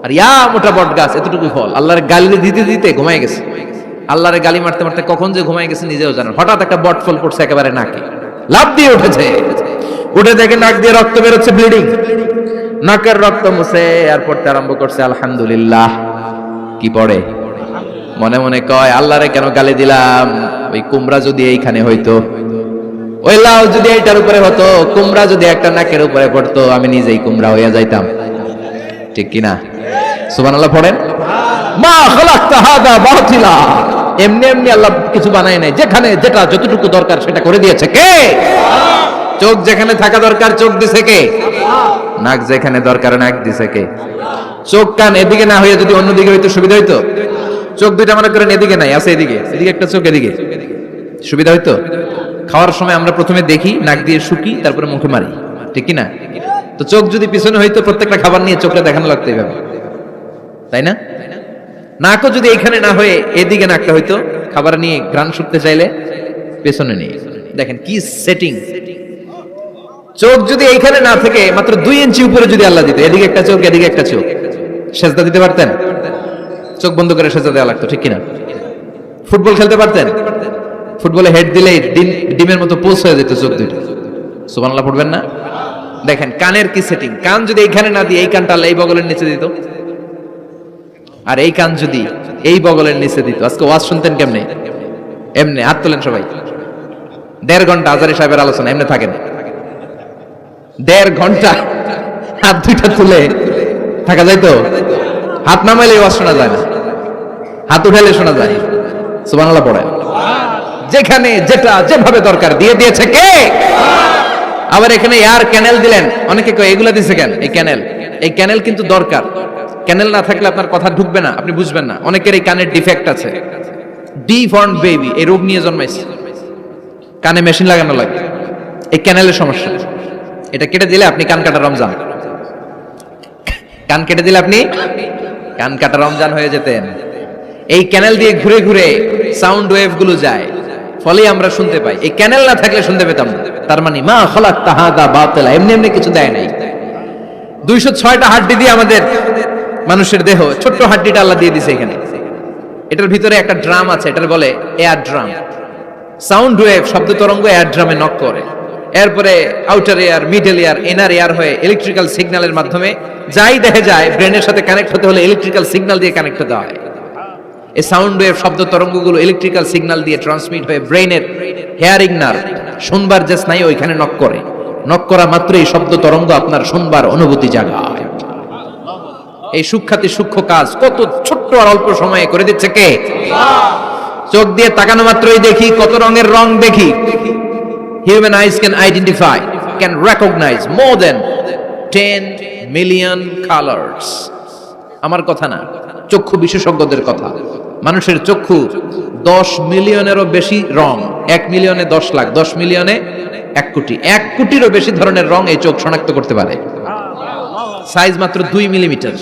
S1: আর ইয়া মোটা বট গাছ, এতটুকু ফল। আল্লাহর গালি দিতে দিতে ঘুমায় গেছে। আল্লাহরে গালি মারতে মারতে কখন যে ঘুমায় গেছে নিজেও জানেন। হঠাৎ একটা বট ফল পড়ছে একেবারে নাকে, লাফ দিয়ে উঠেছে। উঠে দেখে নাক দিয়ে রক্ত বেরোচ্ছে, ব্লিডিং। নাকের রক্ত মুছে আর পড়তে আরম্ভ করছে আলহামদুলিল্লাহ। কি পড়ে? মনে মনে কয় আল্লাহরে কেন গালি দিলাম? ওই কুমড়া যদি এইখানে হইতো, ওই লাউ যদি এইটার উপরে হতো, কুমড়া যদি একটা নাকের উপরে পড়তো, আমি নিজেই কুমড়া হইয়া যাইতাম, ঠিক কিনা? সুবহানাল্লাহ পড়েন। মা খালাকতা হাদা বাতিলা। এমনি এমনি আল্লাহ কিছু বানায় নাই, যেখানে যেটা যতটুকু দরকার সেটা করে দিয়েছে কে? চোখ যেখানে থাকা দরকার চোখ দিছে কে? নাক যেখানে দরকার নাক দিছে কে? চোখ কান এদিকে না হয়ে যদি অন্যদিকে হইতো সুবিধা হইতো? চোখ দুইটা মনে করেন এদিকে নাই, আছে এদিকে, এদিকে একটা চোখ, এদিকে সুবিধা হইতো? খাওয়ার সময় আমরা প্রথমে দেখি, নাক দিয়ে শুকি, তারপরে মুখে মারি, ঠিক কিনা? তো চোখ যদি পিছনে হইতো, প্রত্যেকটা খাবার নিয়ে চোখটা দেখানো লাগতো এইভাবে, তাই না? নাকও যদি এইখানে না হয়ে এদিকে নাকটা হইতো, খাবার নিয়ে ঘ্রাণ শুকতে চাইলে পেছনে নিয়ে। দেখেন কি সেটিং! চোখ যদি এইখানে না থেকে মাত্র 2 ইঞ্চি উপরে যদি আল্লাহ দিত, এদিকে একটা চোখ এদিকে একটা চোখ, সেজদা দিতে পারতেন? চোখ বন্ধ করে সেজদা দেওয়া লাগতো, ঠিক কিনা? ফুটবল খেলতে পারতেন? ফুটবলে হেড দিলেই ডিমের মতো পোস্ট হয়ে যেত চোখ দুইটা। সুবহানাল্লাহ পড়বেন না? দেখেন কানের কি সেটিং! কান যদি এইখানে না দিয়ে এই কানটা আল্লাহ এই বগলের নিচে দিত, আর এই কান যদি এই বগলের নিচে দিত, আজকে ওয়াজ শুনতেন কেমনে? এমনে। হাত তোলেন সবাই। 1.5 ঘন্টা আজারি সাহেবের আলোচনা এমনে থাকেন, 1.5 ঘন্টা হাত দুইটা তুলে থাকা যায় তো? হাত নামাইলে ওয়াজ শোনা যায় না, হাত উঠাইলে শোনা যায়। সুবহানাল্লাহ পড়েন। যেখানে যেটা যেভাবে দরকার দিয়ে দিয়েছে কে? আবার এখানে এয়ার ক্যানেল দিলেন। অনেকে কয় এগুলা দিছে কেন? এই ক্যানেল কিন্তু দরকার। ক্যানেল না থাকলে আপনার কথা ঢুকবে না, আপনি বুঝবেন না। অনেকের এই কানের ডিফেক্ট আছে, ডিফর্ম বেবি, এই রোগ নিয়ে জন্মাইছে, কানে মেশিন লাগানো লাগে, এই ক্যানেলের সমস্যা। এটা কেটে দিলে আপনি কান কাটা রমজান, কান কেটে দিলে আপনি কান কাটা রমজান হয়ে যেতেন। এই ক্যানেল দিয়ে ঘুরে ঘুরে সাউন্ড ওয়েভ গুলো যায়, ফলে আমরা শুনতে পাই। এই ক্যানেল না থাকলে শুনতে পেতাম না। তার মানে মা খালাকতা হাদা বাতিলা, এমনি এমনি কিছু দেয় নাই। 206টা হাড্ডি দিয়ে আমাদের মানুষের দেহ, ছোট্ট হাড্ডিটা আল্লাহ দিয়ে দিছে এখানে। এটার ভিতরে একটা ড্রাম আছে, এটার বলে এয়ার ড্রাম। সাউন্ড ওয়েভ, শব্দ তরঙ্গ এয়ার ড্রামে নক করে। এরপরে outer air, middle air, inner air হয়ে ইলেকট্রিক্যাল সিগন্যালের মাধ্যমে যাই দেখে যায়, ব্রেনের সাথে কানেক্ট হতে হলে ইলেকট্রিক্যাল সিগন্যাল দিয়ে কানেক্ট হতে হয়। এই সাউন্ড ওয়েভ, শব্দ তরঙ্গগুলো ইলেকট্রিক্যাল সিগন্যাল দিয়ে ট্রান্সমিট হয়ে ব্রেনের হেয়ারিং নার্ভ, শুনবার যে স্নায়ু, ওইখানে নক করে। নক করা মাত্র এই শব্দ তরঙ্গ আপনার শুনবার অনুভূতি জাগায়। এই সূক্ষ্মাতি সূক্ষ্ম কাজ কত ছোট্ট আর অল্প সময়ে করে দিচ্ছে কে? চোখ দিয়ে তাকানো মাত্রই দেখি কত রঙের রং দেখি। Human eyes can identify, can recognize more than 10 million colors. আমার কথা না, চক্ষু বিশেষজ্ঞদের কথা। মানুষের চক্ষু 10 মিলিয়নেরও বেশি রং, 1 মিলিয়নে 10 লাখ, 10 মিলিয়নে 1 কোটি, 1 কোটিরও বেশি ধরনের রং এই চোখ শনাক্ত করতে পারে। সাইজ মাত্র 2 মিলিমিটার।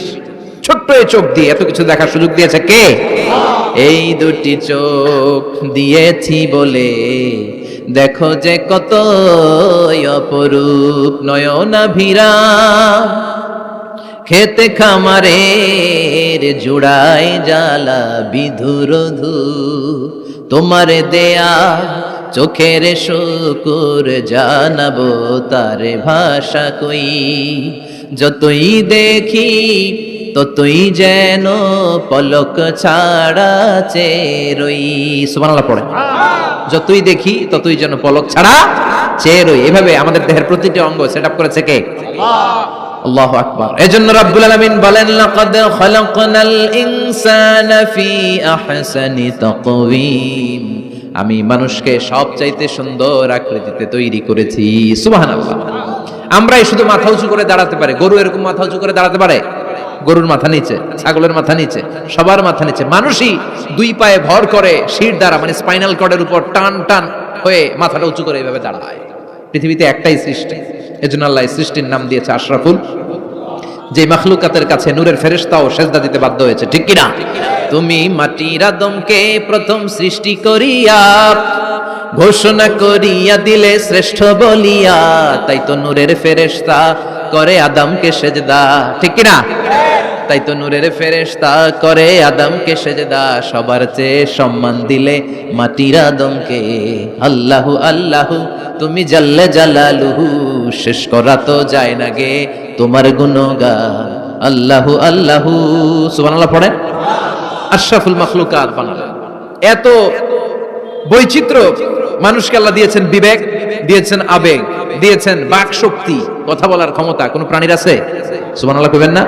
S1: ছোট্ট এই চোখ দিয়ে এত কিছু দেখার সুযোগ দিয়েছে কে? এই দুটি চোখ দিয়েছি বলে দেখো যে কত অপরূপ নয়নাভিরা, খেতে খামারের জুড়াই জ্বালা বিধুরধু, তোমার দেয়া চোখের শুকুর জানাবো তার ভাষা কই, যতই দেখি ততই যেন পলক ছাড়া চেরই। সুবহানাল্লাহ পড়ে। যতই দেখি ততই যেন পলক ছাড়া চেরই। এভাবে আমাদের দেহের প্রতিটি অঙ্গ সেটআপ করেছে কে? আল্লাহু আকবার। এজন্য রব্বুল আলামিন বলেন, লাকাদ খালাকনাল ইনসানা ফি আহসানি তাকওয়িম, আমি মানুষকে সবচাইতে সুন্দর আকৃতিতে তৈরি করেছি। সুবহানাল্লাহ। আমরাই শুধু মাথা উঁচু করে দাঁড়াতে পারি, গরু এরকম মাথা উঁচু করে দাঁড়াতে পারে? গরুর মাথা নিচে, ছাগলের মাথা নিচে, সবার মাথা নিচে। মানুষই 2 পায়ে ভর করে শির দ্বারা, মানে স্পাইনাল কর্ডের উপর টান টান হয়ে মাথাটা উঁচু করে এইভাবে দাঁড়ায়। পৃথিবীতে একটাই সৃষ্টি, এজন্য আল্লাহ এই সৃষ্টির নাম দিয়েছে আশরাফুল, যে মাখলুকাতের কাছে নূরের ফেরেশতাও সেজদা দিতে বাধ্য হয়েছে। ঠিক কি না? তুমি মাটির আদমকে প্রথম সৃষ্টি করিয়া ঘোষণা করিয়া দিলে শ্রেষ্ঠ বলিয়া, তাই তো নূরের ফেরেশতা করে আদমকে সেজদা। ঠিক কি না? তাই তো নূরের ফেরেশতা করে আদমকে সেজদা, সবার চেয়ে সম্মান দিলে মাটির আদমকে। আল্লাহু আল্লাহু তুমি জাল্লে জালালুহু, শেষ করা তো যায় না গে তোমার গুণগান। আল্লাহু আল্লাহু। সুবহানাল্লাহ পড়েন। আশরাফুল মাখলুকাত বানালেন। এত বৈচিত্র্য মানুষকে আল্লাহ দিয়েছেন, বিবেক দিয়েছেন, আবেগ দিয়েছেন, বাক শক্তি, কথা বলার ক্ষমতা। কোন প্রাণীর আছে? সুবহানাল্লাহ কইবেন না?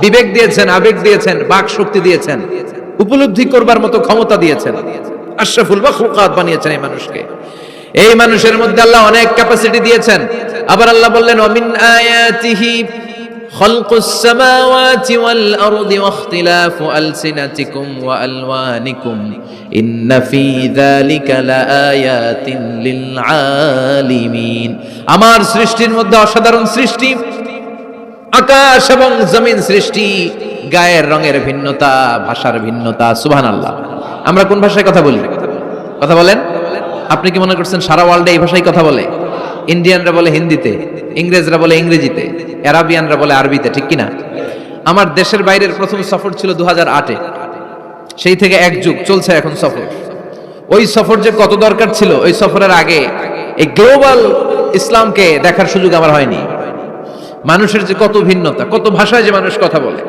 S1: বিবেক দিয়েছেন, আবেগ দিয়েছেন, বাক শক্তি দিয়েছেন, উপলব্ধি করবার মতো ক্ষমতা দিয়েছেন। আশরাফুল মাখলুকাত বানিয়েছেন এই মানুষকে। এই মানুষের মধ্যে আল্লাহ অনেক ক্যাপাসিটি দিয়েছেন। আবার আল্লাহ বললেন, ওয়ামিন আয়াতিহি খালকুস সামাওয়াতি ওয়াল আরদি ওয়াখতিলাফু আলসিনাতিকুম ওয়া আলওয়ানিকুম ইন্না ফি যালিকা লাআয়াতিন লিল আলিমিন। আমার সৃষ্টির মধ্যে অসাধারণ সৃষ্টি, আকাশ এবং জমিন সৃষ্টি, গায়ের রঙের ভিন্নতা, ভাষার ভিন্নতা। সুবহানাল্লাহ। আমরা কোন ভাষায় কথা বলি? কথা বলেন? আপনি কি মনে করছেন সারা ওয়ার্ল্ডে এই ভাষায় কথা বলে? ইন্ডিয়ানরা বলে হিন্দিতে, ইংরেজরা বলে ইংরেজিতে, আরাবিয়ানরা বলে আরবিতে। ঠিক কিনা? আমার দেশের বাইরের প্রথম সফর ছিল 2008-এ। সেই থেকে এক যুগ চলছে এখন সফর। ওই সফর যে কত দরকার ছিল, ওই সফরের আগে এই গ্লোবাল ইসলামকে দেখার সুযোগ আমার হয়নি। মানুষের যে কত ভিন্নতা, কত ভাষায় যে মানুষ কথা বলে।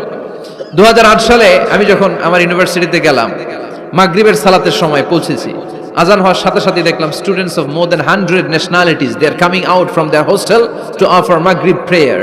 S1: 2008 সালে আমি যখন আমার ইউনিভার্সিটিতে গেলাম, মাগরিবের সালাতের সময় পৌঁছেছি। আজান হওয়ার সাথে সাথে দেখলাম students of more than 100 nationalities, they are coming out from their hostel to offer Maghrib prayer.